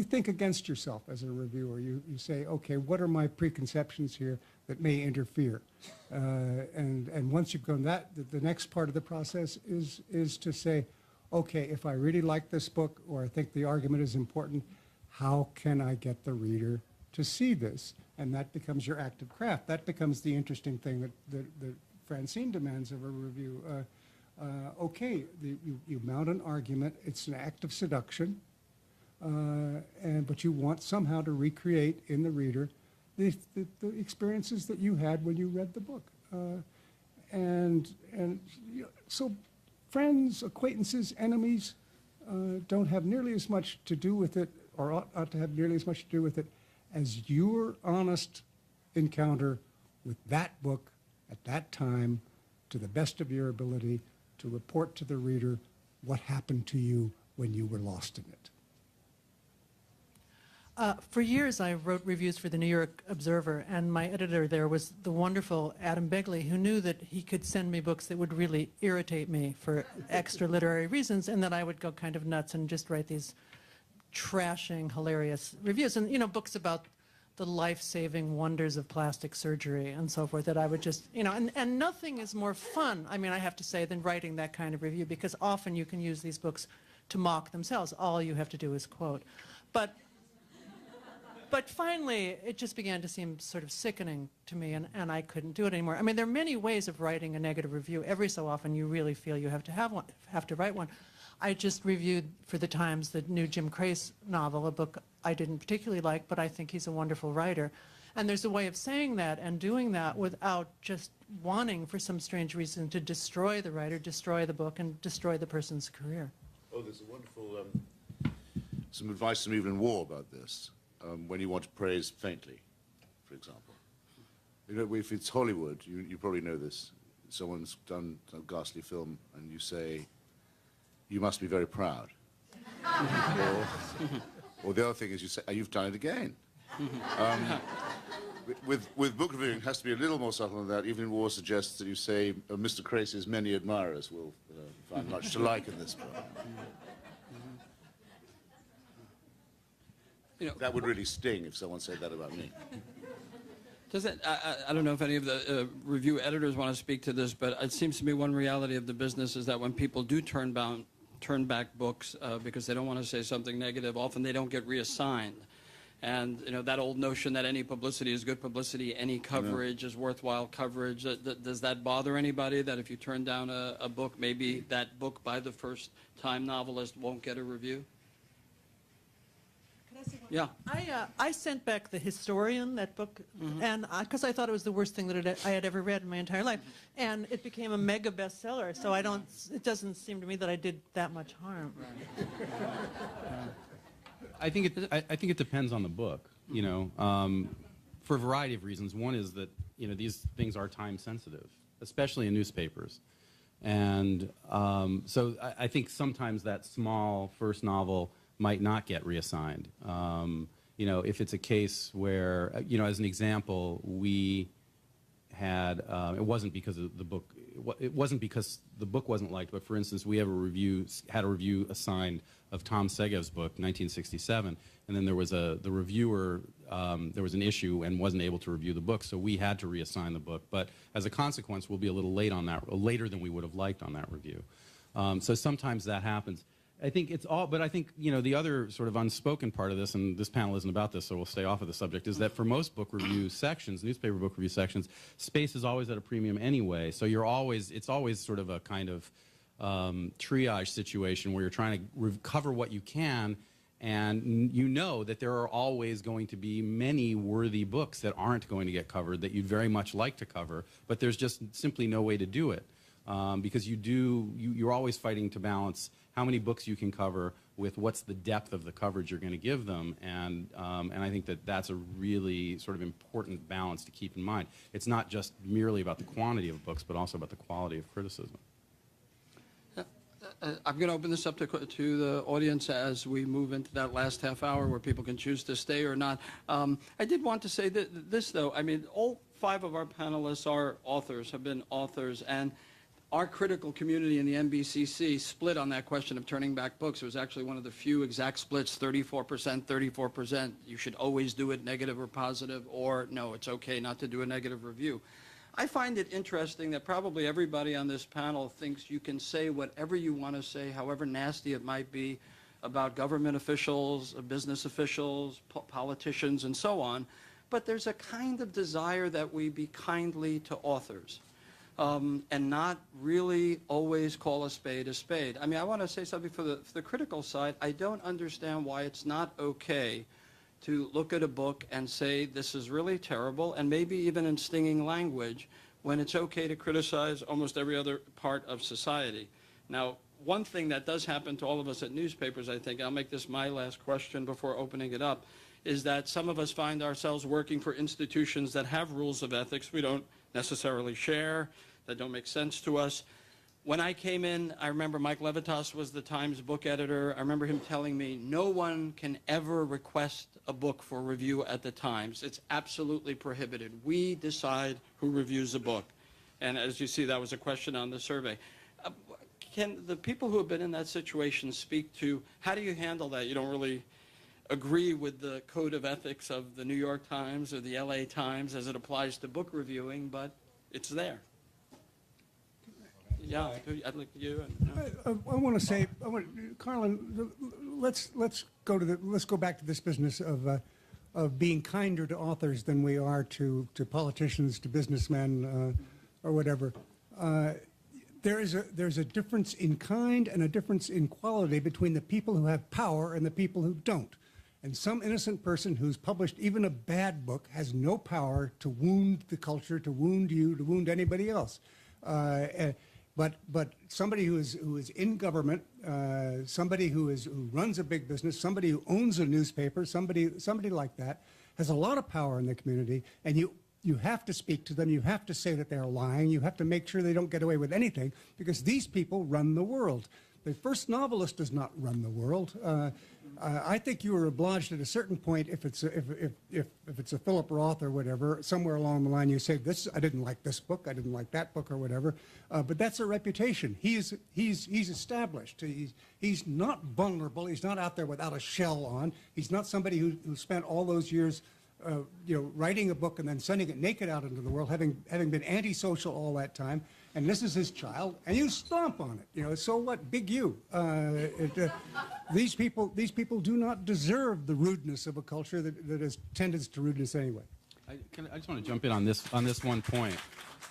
think against yourself as a reviewer. You say, okay, what are my preconceptions here that may interfere? And once you've gone that, the next part of the process is to say, okay, if I really like this book, or I think the argument is important, how can I get the reader to see this? And that becomes your active craft. That becomes the interesting thing that Francine demands of a review. Okay, you mount an argument. It's an act of seduction, but you want somehow to recreate in the reader the experiences that you had when you read the book. So friends, acquaintances, enemies don't have nearly as much to do with it, or ought to have nearly as much to do with it, as your honest encounter with that book at that time, to the best of your ability, to report to the reader what happened to you when you were lost in it. For years, I wrote reviews for the New York Observer, and my editor there was the wonderful Adam Begley, who knew that he could send me books that would really irritate me for extra literary reasons, and that I would go kind of nuts and just write these trashing, hilarious reviews. And, you know, books about the life-saving wonders of plastic surgery and so forth, that I would just, you know, and nothing is more fun, I mean, I have to say, than writing that kind of review, because often you can use these books to mock themselves. All you have to do is quote. But finally, it just began to seem sort of sickening to me, and I couldn't do it anymore. I mean, there are many ways of writing a negative review. Every so often, you really feel you have to write one. I just reviewed for the Times the new Jim Crace novel, a book I didn't particularly like, but I think he's a wonderful writer. And there's a way of saying that and doing that without just wanting, for some strange reason, to destroy the writer, destroy the book, and destroy the person's career. Oh, there's a wonderful, some advice from Evelyn Waugh about this. When you want to praise faintly, for example. You know, if it's Hollywood, you probably know this. Someone's done a ghastly film, and you say, you must be very proud. or the other thing is you say, oh, you've done it again. With book reviewing, it has to be a little more subtle than that. Evelyn Waugh suggests that you say, Mr. Crace's many admirers will find much to like in this book. You know, that would really sting if someone said that about me. Does it, I don't know if any of the review editors want to speak to this, but it seems to me one reality of the business is that when people do turn back books because they don't want to say something negative, often they don't get reassigned. And you know, that old notion that any publicity is good publicity, any coverage is worthwhile coverage, does that bother anybody, that if you turn down a book, maybe that book by the first-time novelist won't get a review? Yeah. I sent back The Historian, that book, and because I thought it was the worst thing that I had ever read in my entire life, and it became a mega bestseller. So it doesn't seem to me that I did that much harm. I think it depends on the book, you know, for a variety of reasons. One is that, you know, these things are time sensitive, especially in newspapers, and so I think sometimes that small first novel might not get reassigned. You know, if it's a case where, you know, as an example, we had, it wasn't because of the book, it wasn't because the book wasn't liked, but for instance, we had a review assigned of Tom Segev's book, 1967, and then there was the reviewer, there was an issue and wasn't able to review the book, so we had to reassign the book. But as a consequence, we'll be a little late on that, later than we would have liked on that review. So sometimes that happens. I think it's all, but I think, you know, the other sort of unspoken part of this, and this panel isn't about this, so we'll stay off of the subject, is that for most book review sections, newspaper book review sections, space is always at a premium anyway. So it's always sort of a kind of triage situation where you're trying to cover what you can, and you know that there are always going to be many worthy books that aren't going to get covered that you'd very much like to cover, but there's just simply no way to do it. Because you're always fighting to balance how many books you can cover with what's the depth of the coverage you're going to give them, and I think that that's a really sort of important balance to keep in mind. It's not just merely about the quantity of books, but also about the quality of criticism. I'm going to open this up to the audience as we move into that last half hour where people can choose to stay or not. I did want to say this, though. I mean, all 5 of our panelists are authors, have been authors, and our critical community in the NBCC split on that question of turning back books. It was actually one of the few exact splits, 34%, 34%. You should always do it, negative or positive, or no, it's okay not to do a negative review. I find it interesting that probably everybody on this panel thinks you can say whatever you want to say, however nasty it might be, about government officials, business officials, politicians, and so on. But there's a kind of desire that we be kindly to authors. And not really always call a spade a spade. I mean, I want to say something for the critical side. I don't understand why it's not okay to look at a book and say this is really terrible, and maybe even in stinging language, when it's okay to criticize almost every other part of society. Now, one thing that does happen to all of us at newspapers, I think, I'll make this my last question before opening it up, is that some of us find ourselves working for institutions that have rules of ethics we don't necessarily share, that don't make sense to us. When I came in, I remember Mike Levitas was the Times book editor. I remember him telling me, no one can ever request a book for review at the Times. It's absolutely prohibited. We decide who reviews a book. And as you see, that was a question on the survey. Can the people who have been in that situation speak to how do you handle that? You don't really agree with the code of ethics of the New York Times or the LA Times as it applies to book reviewing, but it's there. Yeah, I'd like you. I want to say, Carlin, let's go back to this business of being kinder to authors than we are to politicians, to businessmen, or whatever. There's a difference in kind and a difference in quality between the people who have power and the people who don't. And some innocent person who's published even a bad book has no power to wound the culture, to wound you, to wound anybody else. But somebody who is in government, somebody who runs a big business, somebody who owns a newspaper, somebody like that has a lot of power in the community, and you have to speak to them. You have to say that they're lying. You have to make sure they don't get away with anything, because these people run the world. The first novelist does not run the world. I think you are obliged at a certain point, if it's a Philip Roth or whatever, somewhere along the line you say, I didn't like this book, I didn't like that book or whatever. But that's a reputation. He's established. He's not vulnerable. He's not out there without a shell on. He's not somebody who spent all those years writing a book and then sending it naked out into the world, having been antisocial all that time, and this is his child, and you stomp on it. So what? Big you. These people do not deserve the rudeness of a culture that has tendencies to rudeness anyway. I just want to jump in on this one point.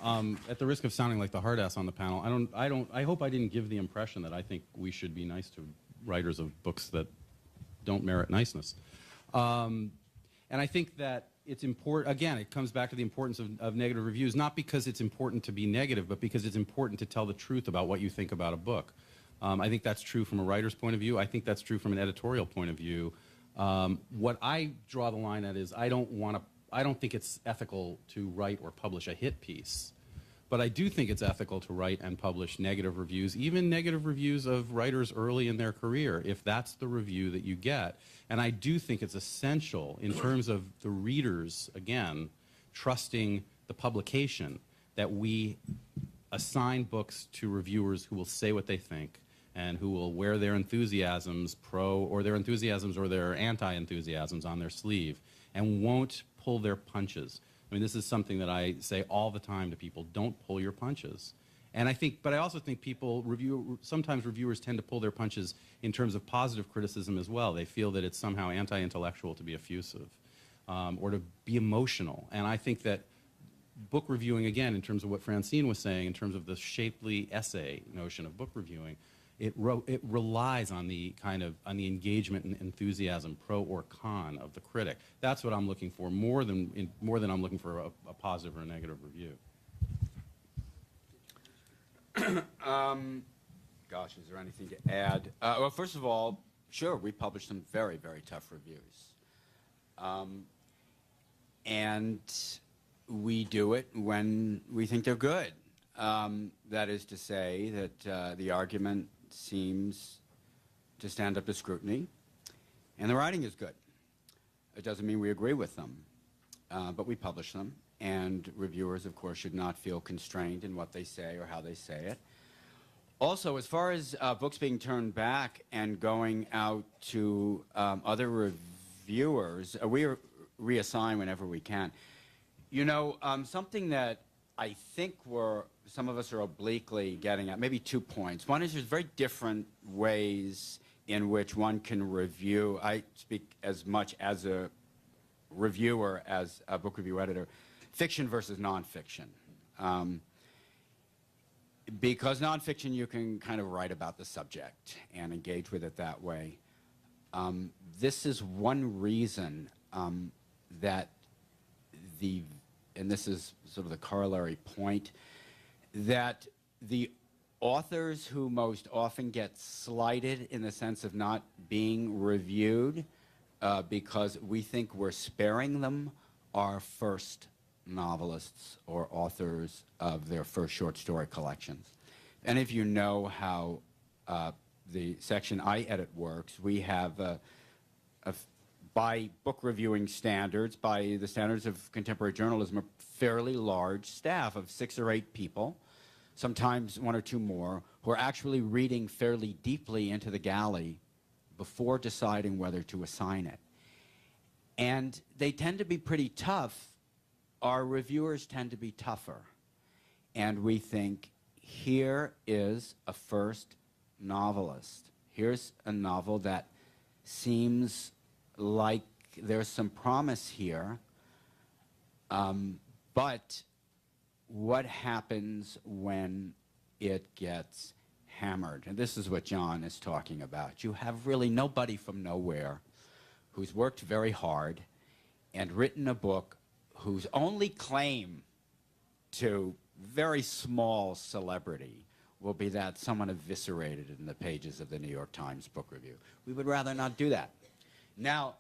At the risk of sounding like the hard ass on the panel, I hope I didn't give the impression that I think we should be nice to writers of books that don't merit niceness. And I think that it's important, again, it comes back to the importance of negative reviews, not because it's important to be negative, but because it's important to tell the truth about what you think about a book. I think that's true from a writer's point of view. I think that's true from an editorial point of view. What I draw the line at is I don't think it's ethical to write or publish a hit piece. But I do think it's ethical to write and publish negative reviews, even negative reviews of writers early in their career, if that's the review that you get. And I do think it's essential in terms of the readers, again, trusting the publication, that we assign books to reviewers who will say what they think and who will wear their enthusiasms or their anti-enthusiasms on their sleeve and won't pull their punches. I mean, this is something that I say all the time to people: don't pull your punches. And but I also think sometimes reviewers tend to pull their punches in terms of positive criticism as well. They feel that it's somehow anti-intellectual to be effusive or to be emotional. And I think that book reviewing, again, in terms of what Francine was saying, in terms of the shapely essay notion of book reviewing, it relies on the engagement and enthusiasm, pro or con, of the critic. That's what I'm looking for, more than I'm looking for a positive or a negative review. Gosh, is there anything to add? Well, first of all, sure, we publish some very, very tough reviews. And we do it when we think they're good. That is to say that the argument seems to stand up to scrutiny, and the writing is good. It doesn't mean we agree with them, but we publish them, and reviewers, of course, should not feel constrained in what they say or how they say it. Also, as far as books being turned back and going out to other reviewers, we reassign whenever we can. Something that I think some of us are obliquely getting at, maybe 2 points. One is there's very different ways in which one can review. I speak as much as a reviewer as a book review editor, fiction versus nonfiction. Because nonfiction, you can kind of write about the subject and engage with it that way. This is one reason that and this is sort of the corollary point, that the authors who most often get slighted in the sense of not being reviewed because we think we're sparing them are first novelists or authors of their first short story collections. And if you know how the section I edit works, we have by book reviewing standards, by the standards of contemporary journalism, a fairly large staff of 6 or 8 people, sometimes 1 or 2 more, who are actually reading fairly deeply into the galley before deciding whether to assign it. And they tend to be pretty tough. Our reviewers tend to be tougher. And we think, here is a first novelist. Here's a novel that seems like there's some promise here, but what happens when it gets hammered? And this is what John is talking about. You have really nobody from nowhere who's worked very hard and written a book whose only claim to very small celebrity will be that someone eviscerated it in the pages of the New York Times Book Review. We would rather not do that. Now,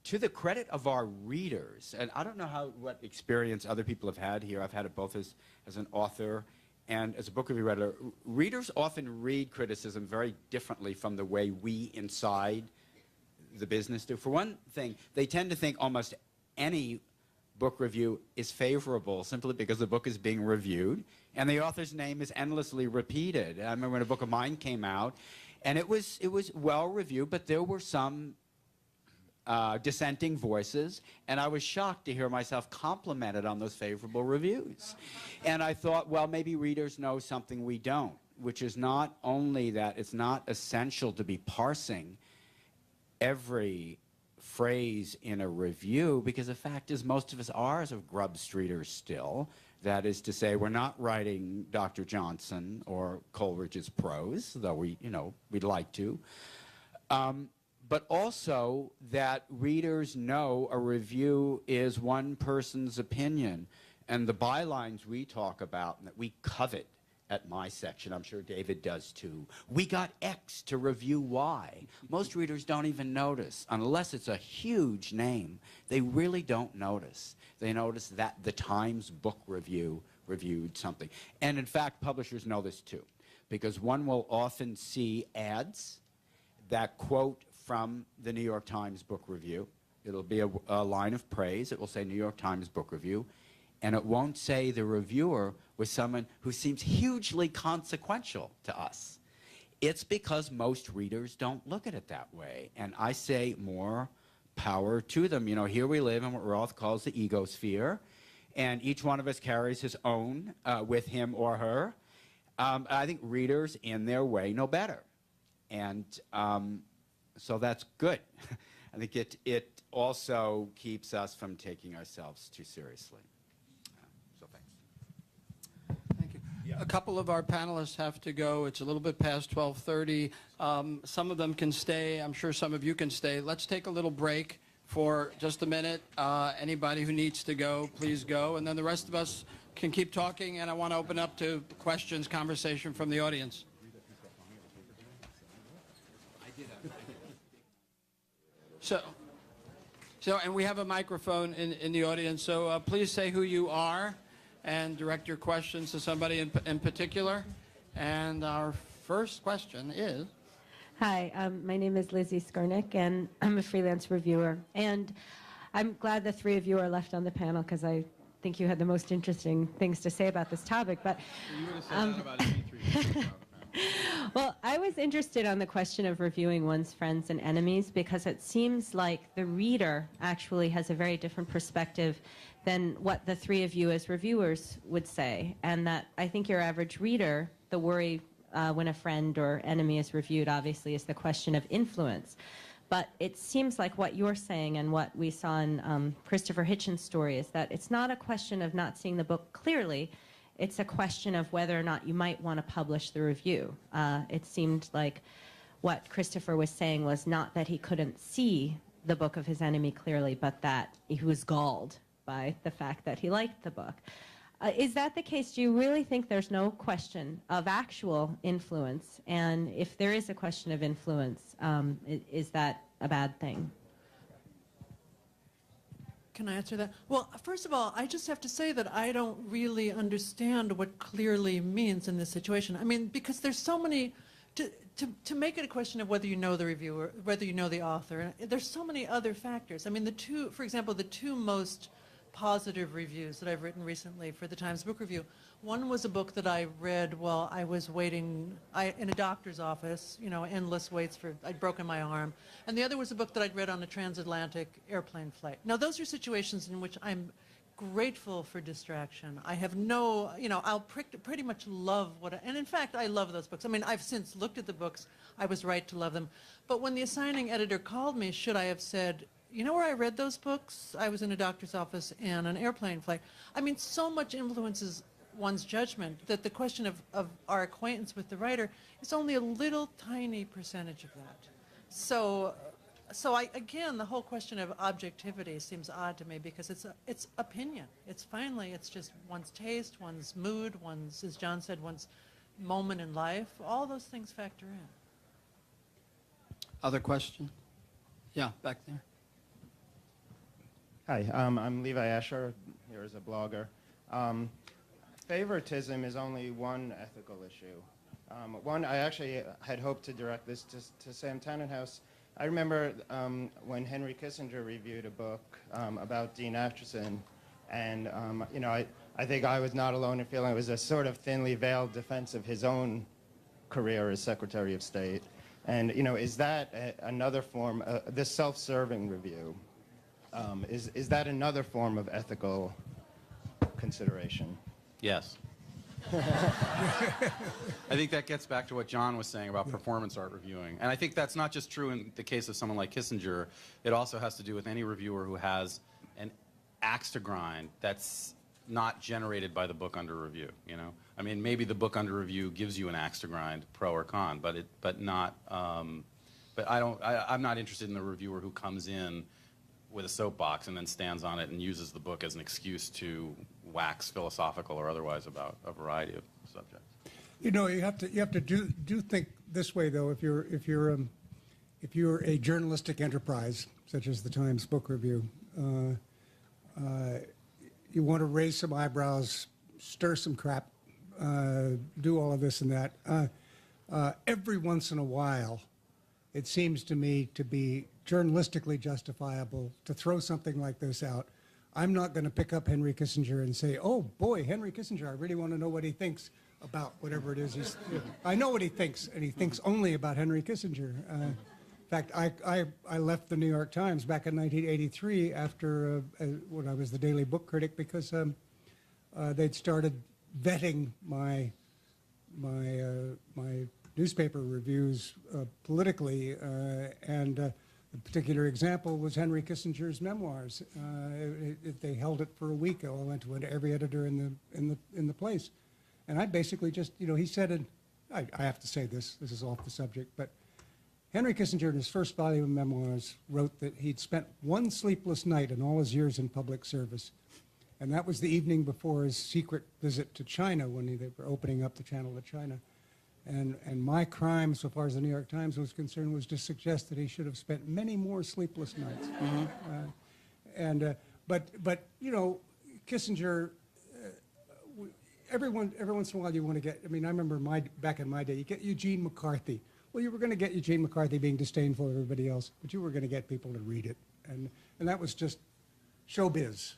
to the credit of our readers, and I don't know what experience other people have had here. I've had it both as an author and as a book review editor. Readers often read criticism very differently from the way we inside the business do. For one thing, they tend to think almost any book review is favorable simply because the book is being reviewed and the author's name is endlessly repeated. I remember when a book of mine came out, and it was well reviewed, but there were some dissenting voices, and I was shocked to hear myself complimented on those favorable reviews. And I thought, well, maybe readers know something we don't, which is not only that it's not essential to be parsing every phrase in a review, because the fact is most of us are sort of grub streeters still. That is to say, we're not writing Dr. Johnson or Coleridge's prose, though we'd like to. But also that readers know a review is one person's opinion. And the bylines we talk about and that we covet at my section, I'm sure David does too, we got X to review Y. Most readers don't even notice, unless it's a huge name. They really don't notice. They notice that the Times Book Review reviewed something. And in fact, publishers know this too, because one will often see ads that quote from the New York Times Book Review. It'll be a line of praise. It will say New York Times Book Review. And it won't say the reviewer was someone who seems hugely consequential to us. It's because most readers don't look at it that way. And I say more power to them. You know, here we live in what Roth calls the egosphere. And each one of us carries his own with him or her. I think readers, in their way, know better. And so that's good. I think it also keeps us from taking ourselves too seriously. So thanks. Thank you. Yeah. A couple of our panelists have to go. It's a little bit past 12:30. Some of them can stay. I'm sure some of you can stay. Let's take a little break for just a minute. Anybody who needs to go, please go. And then the rest of us can keep talking. And I want to open up to questions, conversation from the audience. So, and we have a microphone in the audience, so please say who you are and direct your questions to somebody in particular. And our first question is... Hi, my name is Lizzie Skornick, and I'm a freelance reviewer. And I'm glad the three of you are left on the panel, because I think you had the most interesting things to say about this topic. But you would have said that about any three. Well, I was interested on the question of reviewing one's friends and enemies, because it seems like the reader actually has a very different perspective than what the three of you as reviewers would say. And that I think your average reader, the worry when a friend or enemy is reviewed, obviously, is the question of influence. But it seems like what you're saying and what we saw in Christopher Hitchens' story is that it's not a question of not seeing the book clearly. It's a question of whether or not you might want to publish the review. It seemed like what Christopher was saying was not that he couldn't see the book of his enemy clearly, but that he was galled by the fact that he liked the book. Is that the case? Do you really think there's no question of actual influence? And if there is a question of influence, is that a bad thing? Can I answer that? Well, first of all, I just have to say that I don't really understand what clearly means in this situation. I mean, because there's so many, to make it a question of whether you know the reviewer, whether you know the author, there's so many other factors. I mean, for example, the two most positive reviews that I've written recently for the Times Book Review. One was a book that I read while I was waiting in a doctor's office, you know, endless waits I'd broken my arm. And the other was a book that I'd read on a transatlantic airplane flight. Now, those are situations in which I'm grateful for distraction. I have no, you know, I'll pretty much love and in fact, I love those books. I mean, I've since looked at the books. I was right to love them. But when the assigning editor called me, should I have said, you know where I read those books? I was in a doctor's office and an airplane flight. I mean, so much influences one's judgment that the question of our acquaintance with the writer is only a little tiny percentage of that. So again, the whole question of objectivity seems odd to me because it's opinion. It's just one's taste, one's mood, as John said, one's moment in life. All those things factor in. Other question? Yeah, back there. Hi, I'm Levi Asher, here as a blogger. Favoritism is only one ethical issue. I actually had hoped to direct this to Sam Tannenhouse. I remember when Henry Kissinger reviewed a book about Dean Acheson, and you know, I think I was not alone in feeling it was a sort of thinly veiled defense of his own career as Secretary of State. And you know, is that another form, this self-serving review? Is that another form of ethical consideration? Yes. I think that gets back to what John was saying about performance art reviewing. And I think that's not just true in the case of someone like Kissinger. It also has to do with any reviewer who has an axe to grind that's not generated by the book under review, you know? I mean, maybe the book under review gives you an axe to grind, pro or con, but I'm not interested in the reviewer who comes in with a soapbox and then stands on it and uses the book as an excuse to wax philosophical or otherwise about a variety of subjects. You know, you have to do think this way though. If you're a journalistic enterprise such as the Times Book Review, you want to raise some eyebrows, stir some crap, do all of this and that. Every once in a while, it seems to me to be journalistically justifiable to throw something like this out. I'm not going to pick up Henry Kissinger and say, oh boy, Henry Kissinger, I really want to know what he thinks about whatever it is. I know what he thinks, and he thinks only about Henry Kissinger. In fact, I left the New York Times back in 1983 after when I was the daily book critic because they'd started vetting my newspaper reviews politically, and a particular example was Henry Kissinger's memoirs. They held it for a week. I went to every editor in the place, and I basically just, you know, he said, and I have to say this is off the subject, but Henry Kissinger in his first volume of memoirs wrote that he'd spent one sleepless night in all his years in public service, and that was the evening before his secret visit to China when they were opening up the channel to China. And my crime, so far as the New York Times was concerned, was to suggest that he should have spent many more sleepless nights. Mm-hmm. But you know, Kissinger, every once in a while you want to get. I mean, I remember back in my day, you get Eugene McCarthy. Well, you were going to get Eugene McCarthy being disdainful of everybody else, but you were going to get people to read it, and that was just showbiz.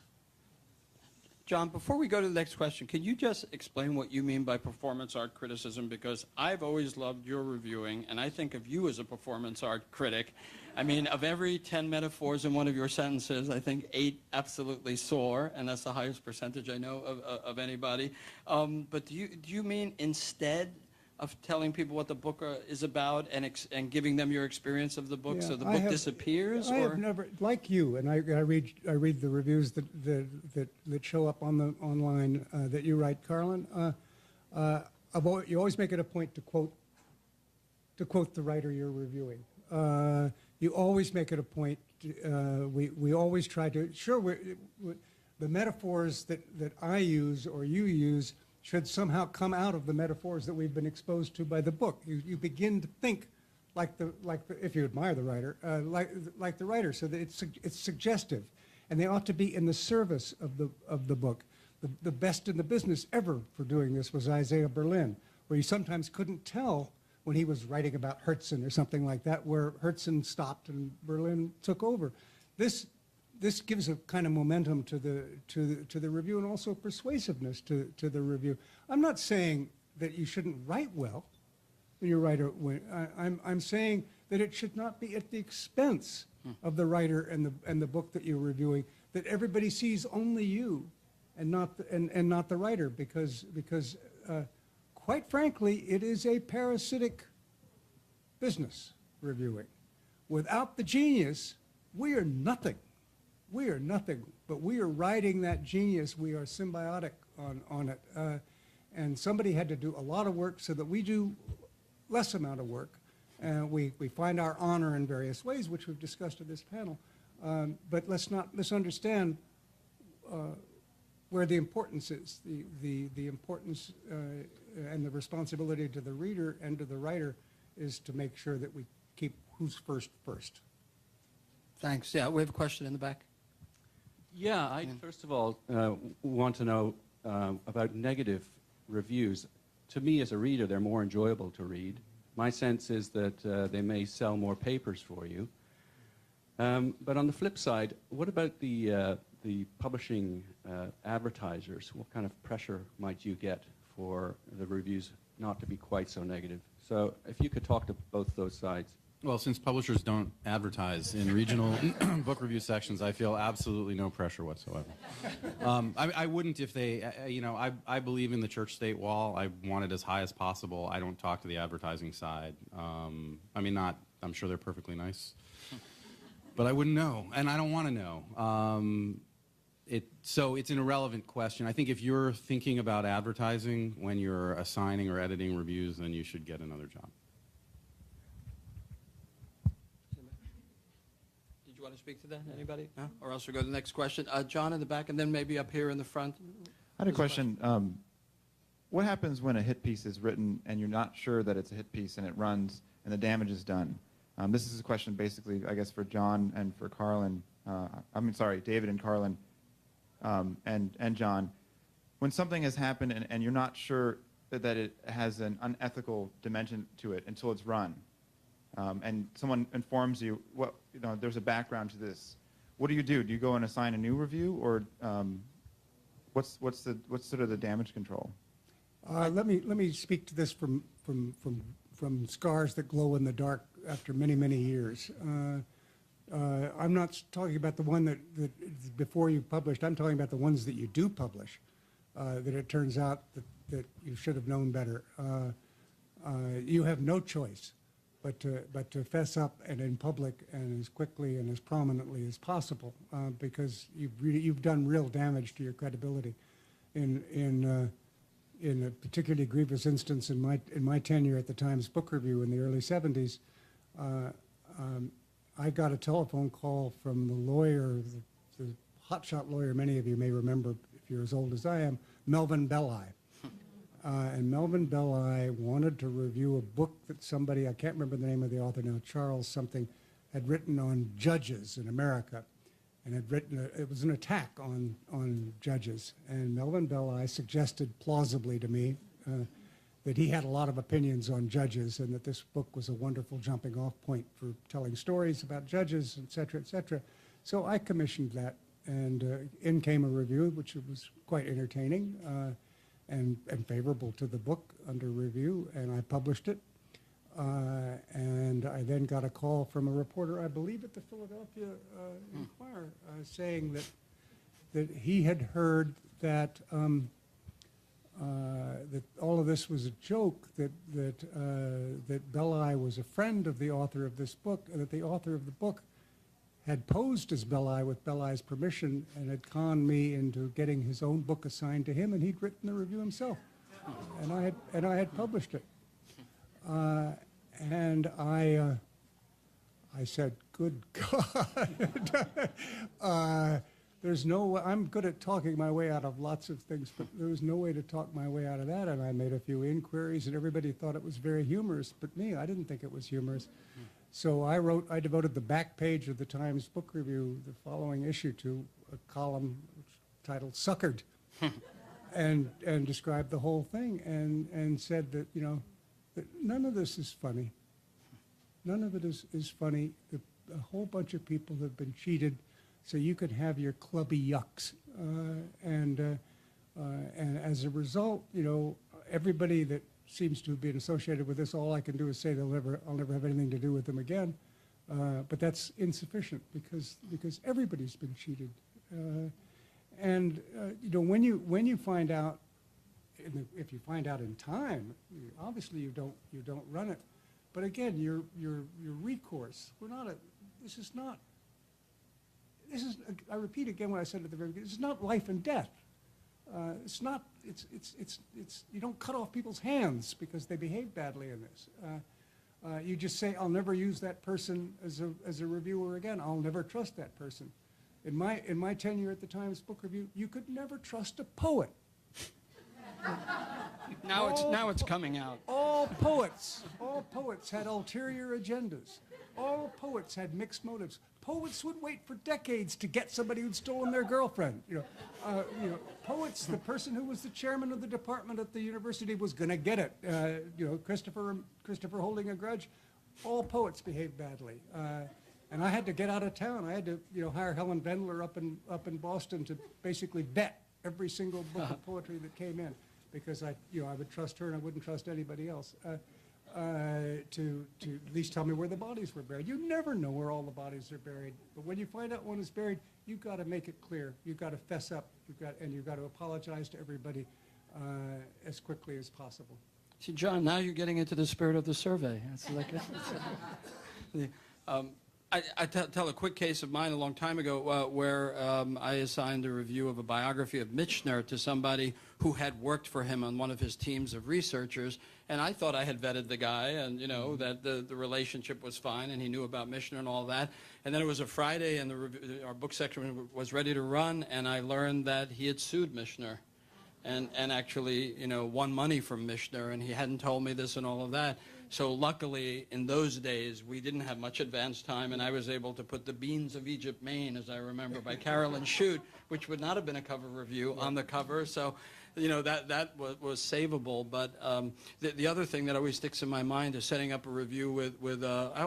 John, before we go to the next question, can you just explain what you mean by performance art criticism? Because I've always loved your reviewing, and I think of you as a performance art critic. I mean, of every 10 metaphors in one of your sentences, I think 8 absolutely soar, and that's the highest percentage I know of anybody. But do you mean instead of telling people what the book is about and giving them your experience of the book, so the book disappears? I have never, like you, and I read the reviews that show up online that you write, Carlin. You always make it a point to quote the writer you're reviewing. You always make it a point. We always try to. Sure, the metaphors that I use or you use should somehow come out of the metaphors that we've been exposed to by the book. You begin to think like the if you admire the writer, like the writer, so that it's suggestive, and they ought to be in the service of the book. The best in the business ever for doing this was Isaiah Berlin, where you sometimes couldn't tell when he was writing about Herzen or something like that, where Herzen stopped and Berlin took over. This gives a kind of momentum to the review, and also persuasiveness to the review. I'm not saying that you shouldn't write well when you write. I'm saying that it should not be at the expense of the writer and the book that you're reviewing. That everybody sees only you, and not the writer, because quite frankly, it is a parasitic business, reviewing. Without the genius, we are nothing. We are nothing, but we are riding that genius. We are symbiotic on it. And somebody had to do a lot of work so that we do less amount of work. We find our honor in various ways, which we've discussed at this panel. But let's not misunderstand where the importance is. The importance and the responsibility to the reader and to the writer is to make sure that we keep who's first. Thanks. Yeah, we have a question in the back. Yeah, I first of all want to know about negative reviews. To me, as a reader, they're more enjoyable to read. My sense is that they may sell more papers for you. But on the flip side, what about the publishing advertisers? What kind of pressure might you get for the reviews not to be quite so negative? So if you could talk to both those sides. Well, since publishers don't advertise in regional book review sections, I feel absolutely no pressure whatsoever. I wouldn't if they, I believe in the church-state wall. I want it as high as possible. I don't talk to the advertising side. I'm sure they're perfectly nice, but I wouldn't know, and I don't want to know. So it's an irrelevant question. I think if you're thinking about advertising when you're assigning or editing reviews, then you should get another job. Did you want to speak to that? Anybody? No? Or else we'll go to the next question. John in the back, and then maybe up here in the front. I had a question. What happens when a hit piece is written and you're not sure that it's a hit piece and it runs and the damage is done? This is a question basically, I guess, for John and for Carlin. David and Carlin and John. When something has happened and you're not sure that it has an unethical dimension to it until it's run, and someone informs you, there's a background to this. What do you do? Do you go and assign a new review, or what's sort of the damage control? Let me speak to this from scars that glow in the dark after many years. I'm not talking about the one that before you published. I'm talking about the ones that you do publish, that it turns out that you should have known better. You have no choice but to fess up and in public and as quickly and as prominently as possible, because you've done real damage to your credibility. In a particularly grievous instance in my tenure at the Times Book Review in the early 70s, I got a telephone call from the lawyer, the hotshot lawyer many of you may remember if you're as old as I am, Melvin Belli. And Melvin Belli wanted to review a book that somebody, I can't remember the name of the author now, Charles something, had written on judges in America. And had written, it was an attack on judges. And Melvin Belli suggested plausibly to me that he had a lot of opinions on judges and that this book was a wonderful jumping off point for telling stories about judges, et cetera, et cetera. So I commissioned that, and in came a review, which was quite entertaining and favorable to the book under review, and I published it. And I then got a call from a reporter, I believe at the Philadelphia Inquirer, saying that he had heard that that all of this was a joke, that Belli was a friend of the author of this book, and that the author of the book had posed as Belli with Belli's permission and had conned me into getting his own book assigned to him, and he'd written the review himself, and I had published it. And I said, good God. there's no, I'm good at talking my way out of lots of things, but there was no way to talk my way out of that. And I made a few inquiries, and everybody thought it was very humorous, but me, I didn't think it was humorous. So I devoted the back page of the Times Book Review, the following issue, to a column titled "Suckered," and described the whole thing, and said that, you know, that none of this is funny. None of it is funny. A whole bunch of people have been cheated, so you can have your clubby yucks. And as a result, you know, everybody that seems to have been associated with this, all I can do is say I'll never have anything to do with them again. But that's insufficient because everybody's been cheated. You know, when you find out, if you find out in time, obviously you don't run it. But again, your recourse. I repeat again what I said at the very beginning. This is not life and death. You don't cut off people's hands because they behave badly in this. You just say, I'll never use that person as a reviewer again. I'll never trust that person. In my tenure at the Times Book Review, you could never trust a poet. Now it's coming out. All poets had ulterior agendas. All poets had mixed motives. Poets would wait for decades to get somebody who'd stolen their girlfriend. Poets, the person who was the chairman of the department at the university was going to get it. Christopher holding a grudge. All poets behave badly. And I had to get out of town. I had to, hire Helen Vendler up in Boston to basically vet every single book of poetry that came in, because I would trust her and I wouldn't trust anybody else. To at least tell me where the bodies were buried. You never know where all the bodies are buried, but when you find out one is buried, you've got to make it clear. You've got to fess up. You've got to apologize to everybody as quickly as possible. See, John, now you're getting into the spirit of the survey. It's like, I tell a quick case of mine a long time ago where I assigned a review of a biography of Michener to somebody who had worked for him on one of his teams of researchers, and I thought I had vetted the guy and, that the relationship was fine and he knew about Michener and all that. And then it was a Friday and our book section was ready to run, and I learned that he had sued Michener and actually, won money from Michener, and he hadn't told me this and all of that. So luckily, in those days, we didn't have much advance time, and I was able to put The Beans of Egypt, Maine, as I remember, by Carolyn Shute, which would not have been a cover review, on the cover. So, that was savable. But the other thing that always sticks in my mind is setting up a review with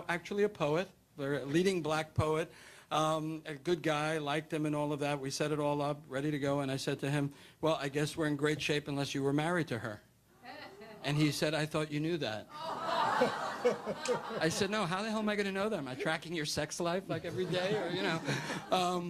actually a poet, a leading black poet, a good guy, liked him and all of that. We set it all up, ready to go, and I said to him, well, I guess we're in great shape unless you were married to her. And he said, I thought you knew that. I said, no, how the hell am I going to know that? Am I tracking your sex life like every day? Or,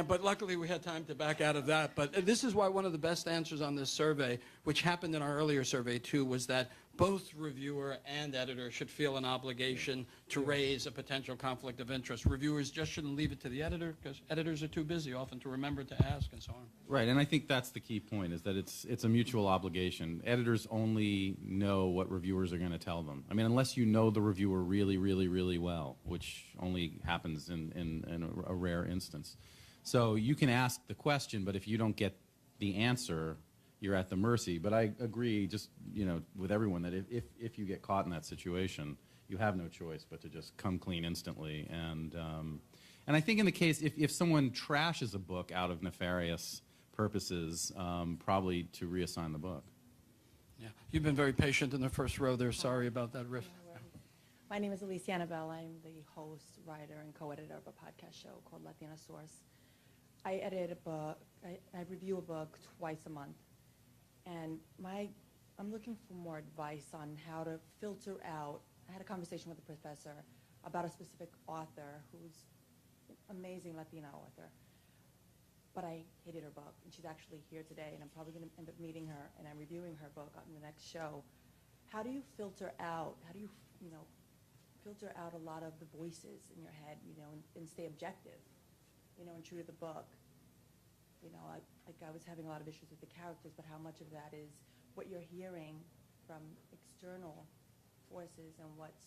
but luckily we had time to back out of that. But this is why one of the best answers on this survey, which happened in our earlier survey too, was that both reviewer and editor should feel an obligation to raise a potential conflict of interest. Reviewers just shouldn't leave it to the editor, because editors are too busy often to remember to ask and so on. Right, and I think that's the key point, is that it's a mutual obligation. Editors only know what reviewers are going to tell them. I mean, unless you know the reviewer really, really, really well, which only happens in a rare instance. So you can ask the question, but if you don't get the answer, you're at the mercy. But I agree, just with everyone, that if you get caught in that situation, you have no choice but to just come clean instantly. And I think in the case, if someone trashes a book out of nefarious purposes, probably to reassign the book. Yeah, you've been very patient in the first row there. Sorry about that riff. My name is Elise Annabelle. I'm the host, writer, and co-editor of a podcast show called Latina Source. I edit a book. I review a book twice a month. And I'm looking for more advice on how to filter out. I had a conversation with a professor about a specific author who's an amazing Latina author, but I hated her book, and she's actually here today, and I'm probably going to end up meeting her, and I'm reviewing her book on the next show. How do you filter out? How do you, filter out a lot of the voices in your head, and stay objective, and true to the book? I was having a lot of issues with the characters, but how much of that is what you're hearing from external forces and what's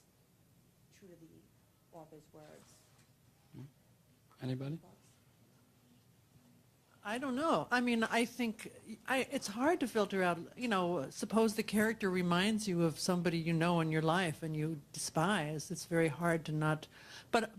true to the author's words? Anybody? I don't know. I mean, I think it's hard to filter out, suppose the character reminds you of somebody you know in your life and you despise. It's very hard to not, but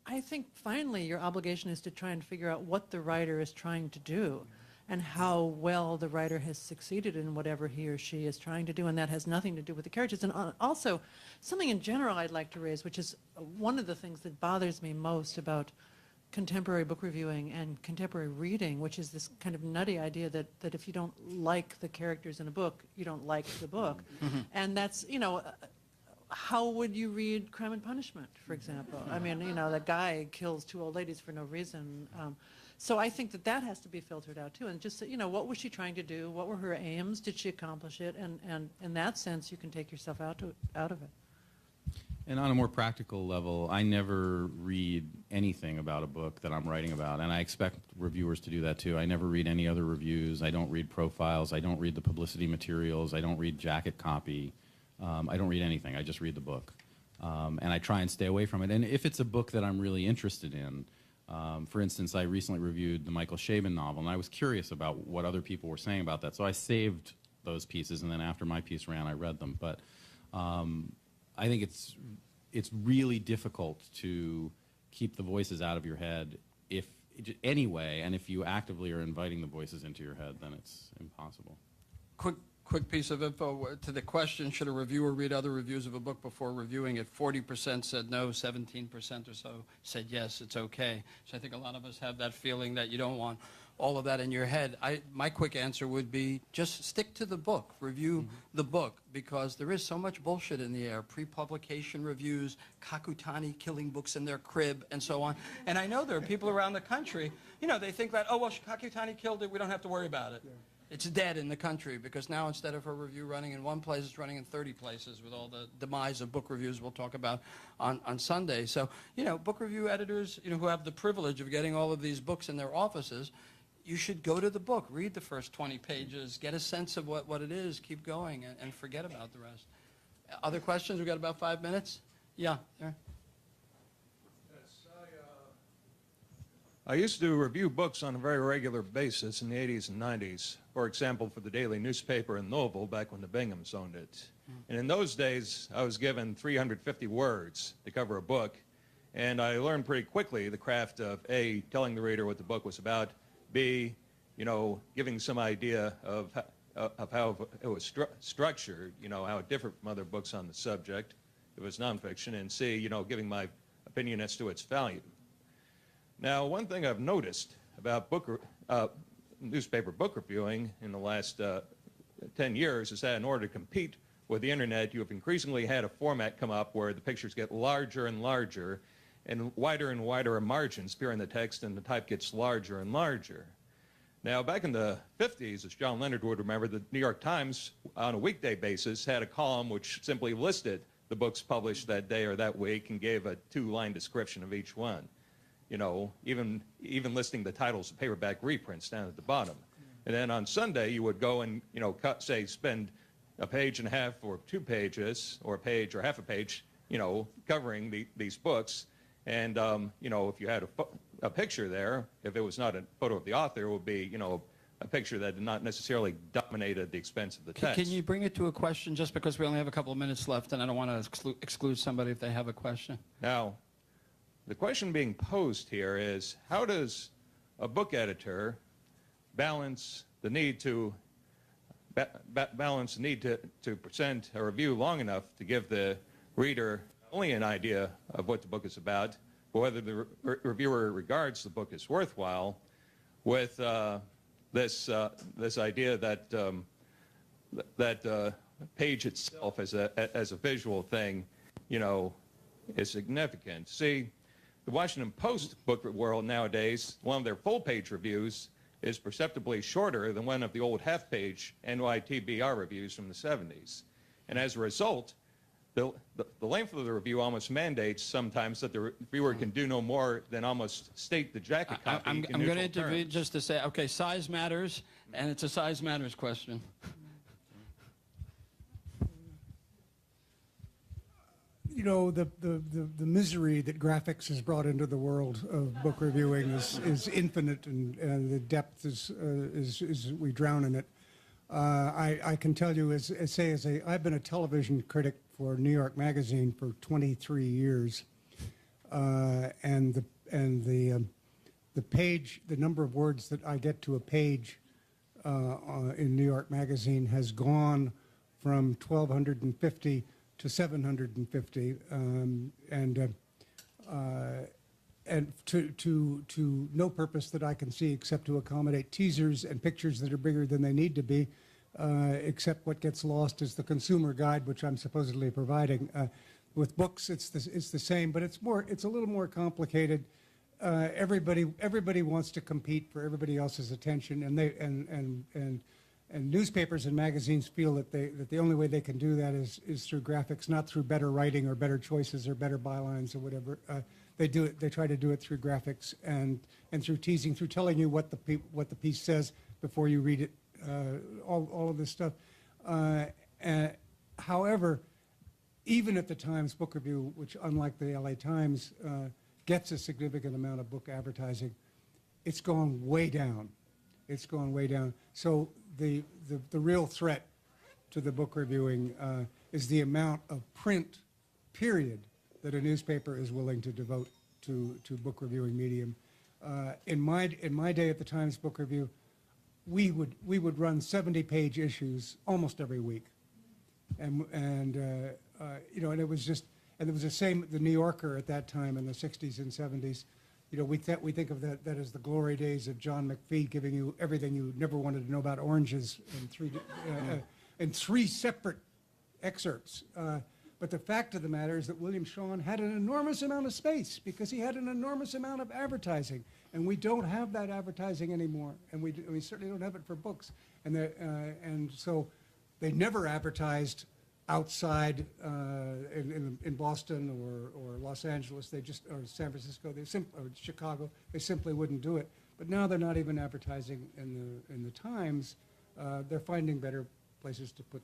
I think finally your obligation is to try and figure out what the writer is trying to do and how well the writer has succeeded in whatever he or she is trying to do, and that has nothing to do with the characters. And also, something in general I'd like to raise, which is one of the things that bothers me most about contemporary book reviewing and contemporary reading, which is this kind of nutty idea that if you don't like the characters in a book, you don't like the book. And that's, how would you read Crime and Punishment, for example? I mean, the guy kills two old ladies for no reason. So I think that has to be filtered out too. And just, what was she trying to do? What were her aims? Did she accomplish it? And in that sense, you can take yourself out of it. And on a more practical level, I never read anything about a book that I'm writing about, and I expect reviewers to do that too. I never read any other reviews. I don't read profiles. I don't read the publicity materials. I don't read jacket copy. I don't read anything. I just read the book. And I try and stay away from it. And if it's a book that I'm really interested in, for instance, I recently reviewed the Michael Chabon novel, and I was curious about what other people were saying about that. So I saved those pieces, and then after my piece ran, I read them. But I think it's really difficult to keep the voices out of your head anyway, and if you actively are inviting the voices into your head, then it's impossible. Quick piece of info to the question, should a reviewer read other reviews of a book before reviewing it? 40% said no, 17% or so said yes, it's okay. So I think a lot of us have that feeling that you don't want all of that in your head. My quick answer would be just stick to the book, review the book, because there is so much bullshit in the air. Pre-publication reviews, Kakutani killing books in their crib, and so on. And I know there are people around the country, they think that, oh, well, Kakutani killed it, we don't have to worry about it. Yeah. It's dead in the country, because now instead of her review running in one place, it's running in 30 places with all the demise of book reviews we'll talk about on Sunday. So, book review editors, who have the privilege of getting all of these books in their offices, you should go to the book, read the first 20 pages, get a sense of what it is, keep going, and forget about the rest. Other questions? We've got about 5 minutes. Yeah, there. I used to review books on a very regular basis in the 80s and 90s. For example, for the daily newspaper in Louisville, back when the Binghams owned it. And in those days, I was given 350 words to cover a book. And I learned pretty quickly the craft of A, telling the reader what the book was about, B, giving some idea of how it was structured, how it differed from other books on the subject, if it was nonfiction, and C, giving my opinion as to its value. Now, one thing I've noticed about newspaper book reviewing in the last 10 years is that in order to compete with the internet, you have increasingly had a format come up where the pictures get larger and larger, and wider margins appear in the text, and the type gets larger and larger. Now, back in the 50s, as John Leonard would remember, the New York Times, on a weekday basis, had a column which simply listed the books published that day or that week and gave a 2-line description of each one. Even listing the titles of paperback reprints down at the bottom. And then on Sunday, you would go and, spend a page and a half or 2 pages, or a page or half a page, covering these books. And, if you had a picture there, if it was not a photo of the author, it would be, a picture that did not necessarily dominate at the expense of the text. Can you bring it to a question, just because we only have a couple of minutes left, and I don't want to exclude somebody if they have a question? Now, the question being posed here is, how does a book editor balance the need to present a review long enough to give the reader only an idea of what the book is about, but whether the reviewer regards the book as worthwhile, with this idea that page itself as a visual thing, is significant. See, the Washington Post book world nowadays, one of their full-page reviews is perceptibly shorter than one of the old half-page NYTBR reviews from the 70s. And as a result, the length of the review almost mandates sometimes that the reviewer can do no more than almost state the jacket copy. I'm going to intervene just to say, okay, size matters, and it's a size matters question. You know, the misery that graphics has brought into the world of book reviewing is infinite, and the depth is we drown in it. I can tell you, I've been a television critic for New York Magazine for 23 years, and the number of words that I get to a page in New York Magazine has gone from 1,250 to 750, and to no purpose that I can see except to accommodate teasers and pictures that are bigger than they need to be, except what gets lost is the consumer guide, which I'm supposedly providing. With books, it's the same, but it's a little more complicated. Everybody wants to compete for everybody else's attention, and newspapers and magazines feel that the only way they can do that is through graphics, not through better writing or better choices or better bylines or whatever. They try to do it through graphics and through teasing, through telling you what the piece says before you read it. All of this stuff. However, even at the Times Book Review, which unlike the LA Times gets a significant amount of book advertising, it's gone way down. It's gone way down. So the real threat to the book reviewing is the amount of print, period, that a newspaper is willing to devote to book reviewing medium. In my day at the Times Book Review, we would run 70-page issues almost every week, and it was the same. The New Yorker at that time in the 60s and 70s. You know, we think of that as the glory days of John McPhee giving you everything you never wanted to know about oranges in three separate excerpts. But the fact of the matter is that William Shawn had an enormous amount of space because he had an enormous amount of advertising, and we don't have that advertising anymore, and we certainly don't have it for books. And so they never advertised outside in Boston or Los Angeles, or San Francisco, or Chicago, they simply wouldn't do it. But now they're not even advertising in the Times. They're finding better places to put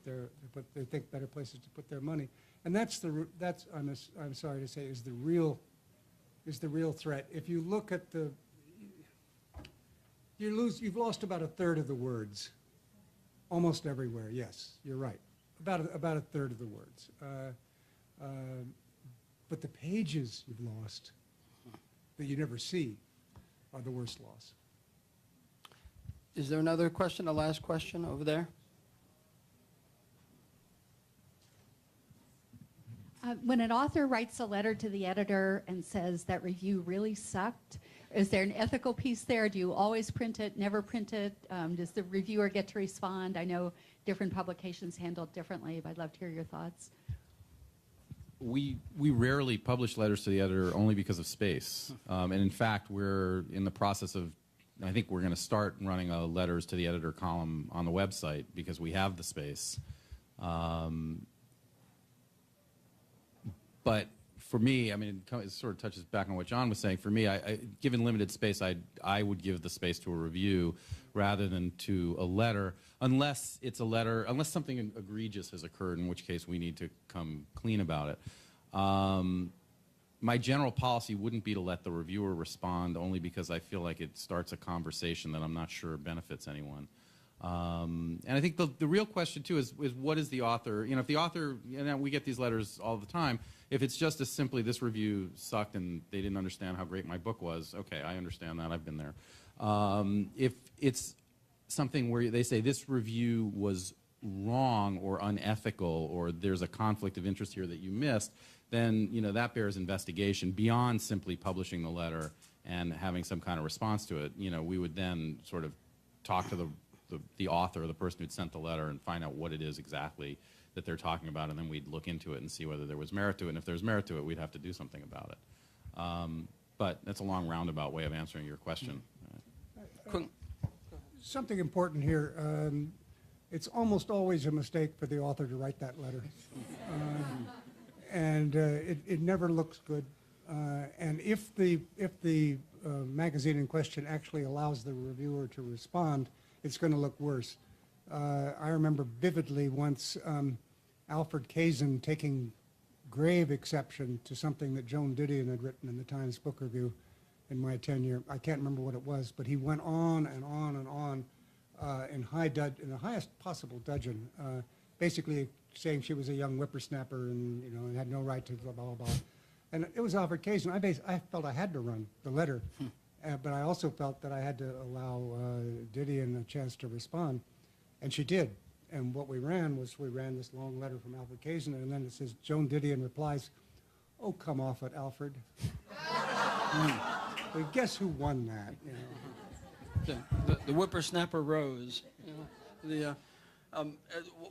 they think better places to put their money, and that's I'm sorry to say is the real threat. If you look at you've lost about a third of the words, almost everywhere. Yes, you're right. About a third of the words. But the pages you've lost that you never see are the worst loss. Is there another question, a last question over there? When an author writes a letter to the editor and says that review really sucked, is there an ethical piece there? Do you always print it, never print it? Does the reviewer get to respond? I know different publications handle it differently, but I'd love to hear your thoughts. We rarely publish letters to the editor only because of space. And in fact, we're in the process of, I think we're going to start running a letters to the editor column on the website because we have the space. But for me, I mean, it sort of touches back on what John was saying. For me, given limited space, I would give the space to a review rather than to a letter, unless it's a letter, unless something egregious has occurred, in which case we need to come clean about it. My general policy wouldn't be to let the reviewer respond, only because I feel like it starts a conversation that I'm not sure benefits anyone. And I think the real question, too, is what is the author? You know, if the author, we get these letters all the time, if it's just as simply this review sucked and they didn't understand how great my book was, okay, I understand that, I've been there. If it's something where they say this review was wrong or unethical or there's a conflict of interest here that you missed, then, you know, that bears investigation beyond simply publishing the letter and having some kind of response to it. You know, we would then sort of talk to the author, the person who'd sent the letter, and find out what it is exactly that they're talking about, and then we'd look into it and see whether there was merit to it. And if there's merit to it, we'd have to do something about it. But that's a long roundabout way of answering your question. Something important here. It's almost always a mistake for the author to write that letter. And it never looks good. And if the magazine in question actually allows the reviewer to respond, it's going to look worse. I remember vividly once Alfred Kazin taking grave exception to something that Joan Didion had written in the Times Book Review in my tenure. I can't remember what it was, but he went on and on and on in the highest possible dudgeon, basically saying she was a young whippersnapper and and had no right to blah blah blah. And it was off occasion. I felt I had to run the letter, but I also felt that I had to allow Didion a chance to respond, and she did. And what we ran was this long letter from Alfred Kazin, and then it says, Joan Didion replies, "Oh, come off it, Alfred." Well, guess who won that? The whippersnapper rose.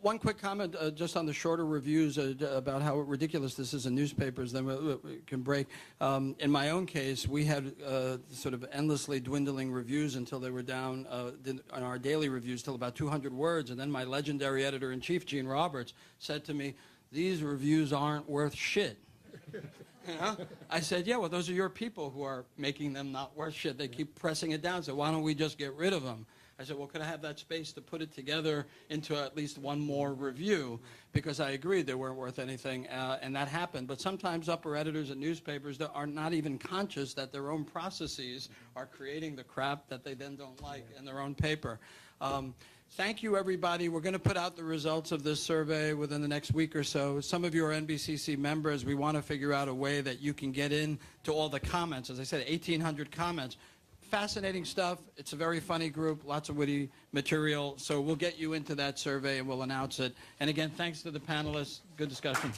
One quick comment just on the shorter reviews about how ridiculous this is in newspapers, then we can break. In my own case, we had sort of endlessly dwindling reviews until they were down on our daily reviews till about 200 words, and then my legendary editor-in-chief, Gene Roberts, said to me, "These reviews aren't worth shit." I said, "Yeah, well, those are your people who are making them not worth shit. They keep pressing it down, so why don't we just get rid of them?" I said, "Well, could I have that space to put it together into at least one more review?" Because I agreed they weren't worth anything, and that happened. But sometimes upper editors at newspapers that are not even conscious that their own processes are creating the crap that they then don't like in their own paper. Thank you, everybody. We're going to put out the results of this survey within the next week or so. Some of you are NBCC members. We want to figure out a way that you can get in to all the comments. As I said, 1,800 comments. Fascinating stuff. It's a very funny group, lots of witty material. So we'll get you into that survey and we'll announce it. And again, thanks to the panelists. Good discussion.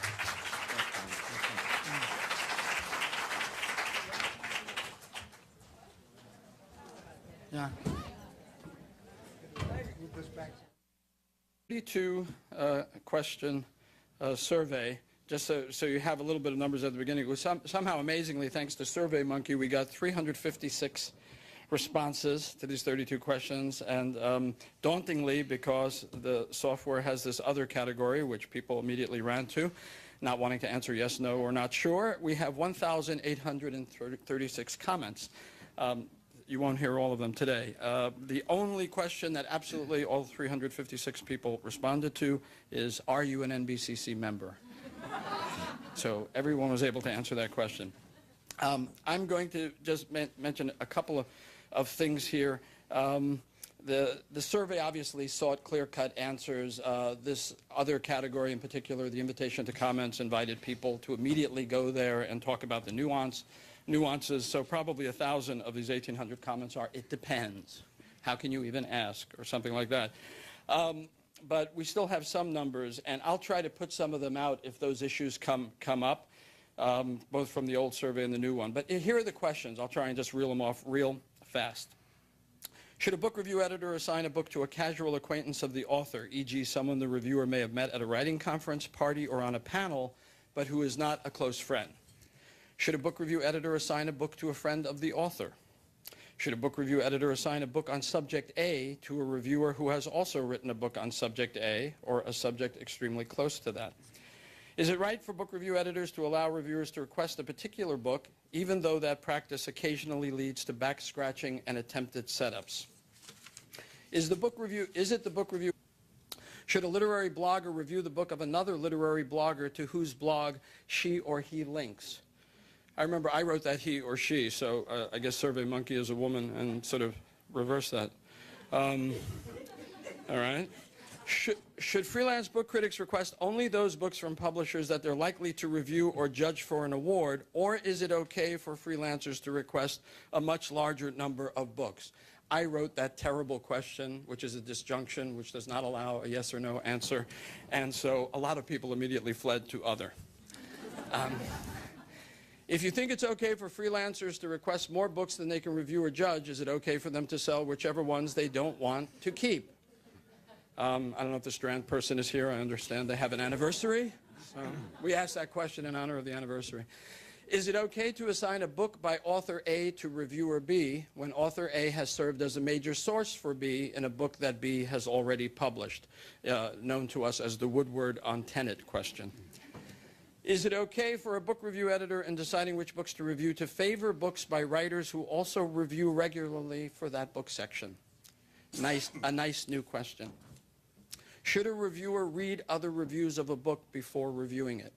Yeah. 32 question survey. Just so you have a little bit of numbers at the beginning. It was somehow, amazingly, thanks to SurveyMonkey, we got 356 responses to these 32 questions, and dauntingly, because the software has this other category, which people immediately ran to, not wanting to answer yes, no, or not sure, we have 1,836 comments. You won't hear all of them today. The only question that absolutely all 356 people responded to is, are you an NBCC member? So everyone was able to answer that question. I'm going to just mention a couple of things here. The survey obviously sought clear-cut answers. This other category in particular, the invitation to comments, invited people to immediately go there and talk about the nuances. So probably 1,000 of these 1,800 comments are, it depends. How can you even ask, or something like that. But we still have some numbers, and I'll try to put some of them out if those issues come up, both from the old survey and the new one. But here are the questions. I'll try and just reel them off real fast. Should a book review editor assign a book to a casual acquaintance of the author, e.g. someone the reviewer may have met at a writing conference, party, or on a panel, but who is not a close friend? Should a book review editor assign a book to a friend of the author? Should a book review editor assign a book on subject A to a reviewer who has also written a book on subject A, or a subject extremely close to that? Is it right for book review editors to allow reviewers to request a particular book, even though that practice occasionally leads to back-scratching and attempted setups? Is it the book review? Should a literary blogger review the book of another literary blogger to whose blog she or he links? I remember I wrote that he or she, so I guess SurveyMonkey is a woman and sort of reverse that. All right. Should freelance book critics request only those books from publishers that they're likely to review or judge for an award, or is it okay for freelancers to request a much larger number of books? I wrote that terrible question, which is a disjunction, which does not allow a yes or no answer, and so a lot of people immediately fled to other. If you think it's okay for freelancers to request more books than they can review or judge, is it okay for them to sell whichever ones they don't want to keep? I don't know if the Strand person is here. I understand they have an anniversary. So we asked that question in honor of the anniversary. Is it okay to assign a book by author A to reviewer B when author A has served as a major source for B in a book that B has already published, known to us as the Woodward on Tenet question? Is it okay for a book review editor in deciding which books to review to favor books by writers who also review regularly for that book section? A nice new question. Should a reviewer read other reviews of a book before reviewing it?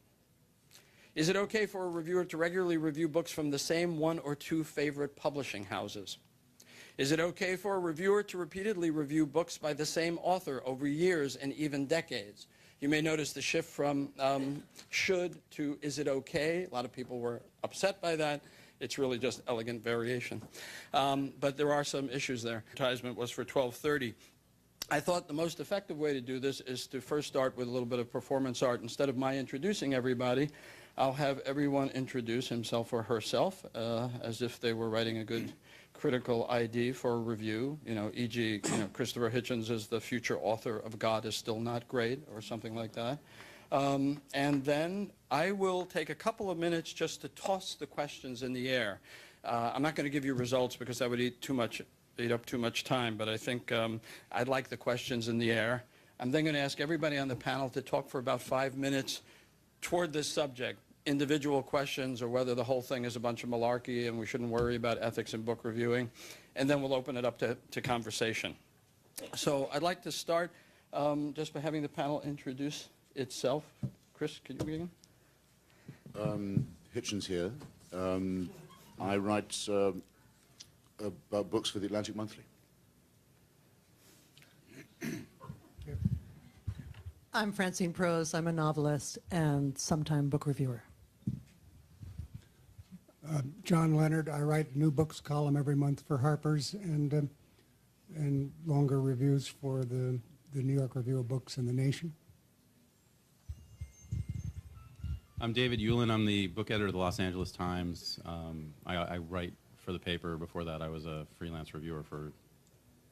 Is it okay for a reviewer to regularly review books from the same one or two favorite publishing houses? Is it okay for a reviewer to repeatedly review books by the same author over years and even decades? You may notice the shift from should to is it okay. A lot of people were upset by that. It's really just elegant variation. But there are some issues there. Advertisement was for 12:30. I thought the most effective way to do this is to first start with a little bit of performance art. Instead of my introducing everybody, I'll have everyone introduce himself or herself as if they were writing a good critical ID for a review, e.g., Christopher Hitchens is the future author of God is Still Not Great, or something like that. And then I will take a couple of minutes just to toss the questions in the air. I'm not going to give you results because that would eat up too much time, but I think I'd like the questions in the air. I'm then going to ask everybody on the panel to talk for about 5 minutes toward this subject. Individual questions or whether the whole thing is a bunch of malarkey and we shouldn't worry about ethics in book reviewing. And then we'll open it up to conversation. So I'd like to start just by having the panel introduce itself. Chris, can you begin? Hitchens here. I write about books for the Atlantic Monthly. I'm Francine Prose. I'm a novelist and sometime book reviewer. John Leonard. I write a new books column every month for Harper's and longer reviews for the New York Review of Books and The Nation. I'm David Yulin. I'm the book editor of the Los Angeles Times. I write for the paper. Before that, I was a freelance reviewer for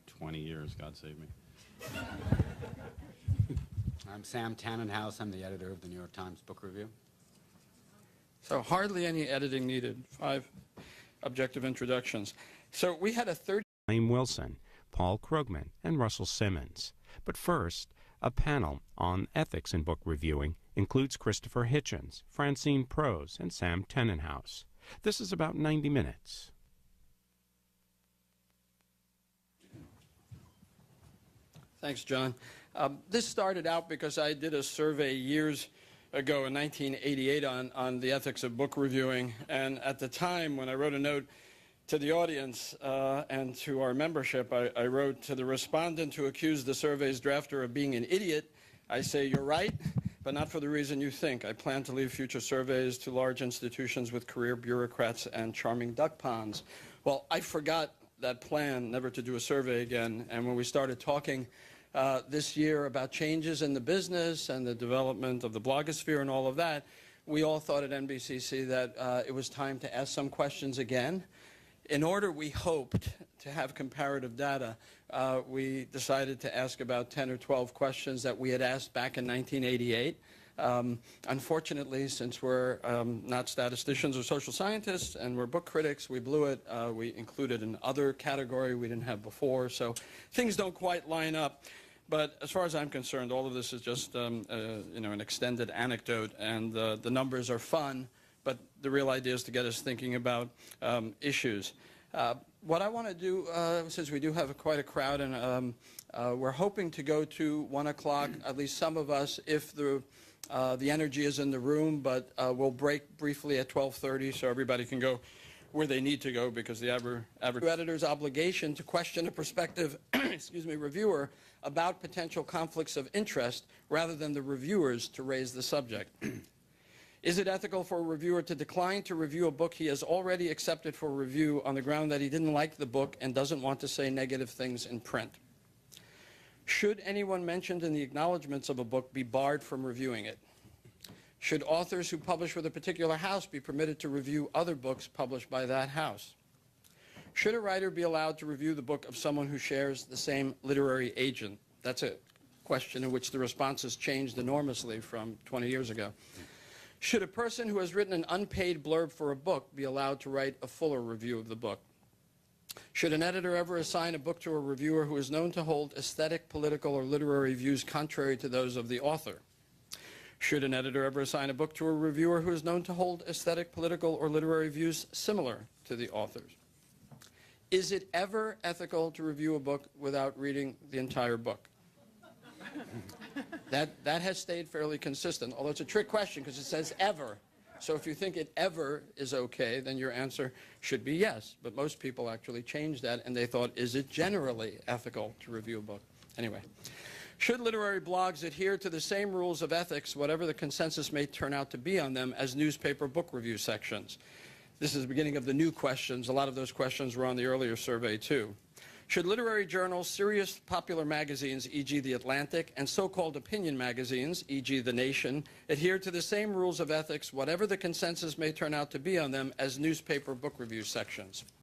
20 years. God save me. I'm Sam Tannenhouse. I'm the editor of the New York Times Book Review. So hardly any editing needed. 5 objective introductions. So we had a Lane Wilson, Paul Krugman, and Russell Simmons. But first, a panel on ethics in book reviewing includes Christopher Hitchens, Francine Prose, and Sam Tannenhouse. This is about 90 minutes. Thanks, John. This started out because I did a survey years ago in 1988 on the ethics of book reviewing. And at the time, when I wrote a note to the audience and to our membership, I wrote to the respondent who accused the survey's drafter of being an idiot, I say, you're right, but not for the reason you think. I plan to leave future surveys to large institutions with career bureaucrats and charming duck ponds. Well, I forgot that plan, never to do a survey again. And when we started talking this year about changes in the business and the development of the blogosphere and all of that, we all thought at NBCC that it was time to ask some questions again. In order, we hoped to have comparative data, we decided to ask about 10 or 12 questions that we had asked back in 1988. Unfortunately, since we're not statisticians or social scientists and we're book critics, we blew it. We included an other category we didn't have before, so things don't quite line up. But as far as I'm concerned, all of this is just an extended anecdote, and the numbers are fun, but the real idea is to get us thinking about issues. What I want to do, since we do have quite a crowd, and we're hoping to go to 1 o'clock, at least some of us, if the energy is in the room, but we'll break briefly at 12:30 so everybody can go where they need to go, because the average editor's obligation to question a prospective reviewer about potential conflicts of interest rather than the reviewers to raise the subject. Is it ethical for a reviewer to decline to review a book he has already accepted for review on the ground that he didn't like the book and doesn't want to say negative things in print? Should anyone mentioned in the acknowledgments of a book be barred from reviewing it? Should authors who publish with a particular house be permitted to review other books published by that house? Should a writer be allowed to review the book of someone who shares the same literary agent? That's a question in which the responses changed enormously from 20 years ago. Should a person who has written an unpaid blurb for a book be allowed to write a fuller review of the book? Should an editor ever assign a book to a reviewer who is known to hold aesthetic, political, or literary views contrary to those of the author? Should an editor ever assign a book to a reviewer who is known to hold aesthetic, political, or literary views similar to the author's? Is it ever ethical to review a book without reading the entire book? That has stayed fairly consistent, although it's a trick question because it says ever. So if you think it ever is okay, then your answer should be yes. But most people actually changed that, and they thought, is it generally ethical to review a book? Anyway. Should literary blogs adhere to the same rules of ethics, whatever the consensus may turn out to be on them, as newspaper book review sections? This is the beginning of the new questions. A lot of those questions were on the earlier survey, too. Should literary journals, serious popular magazines, e.g. The Atlantic, and so-called opinion magazines, e.g. The Nation, adhere to the same rules of ethics, whatever the consensus may turn out to be on them, as newspaper book review sections?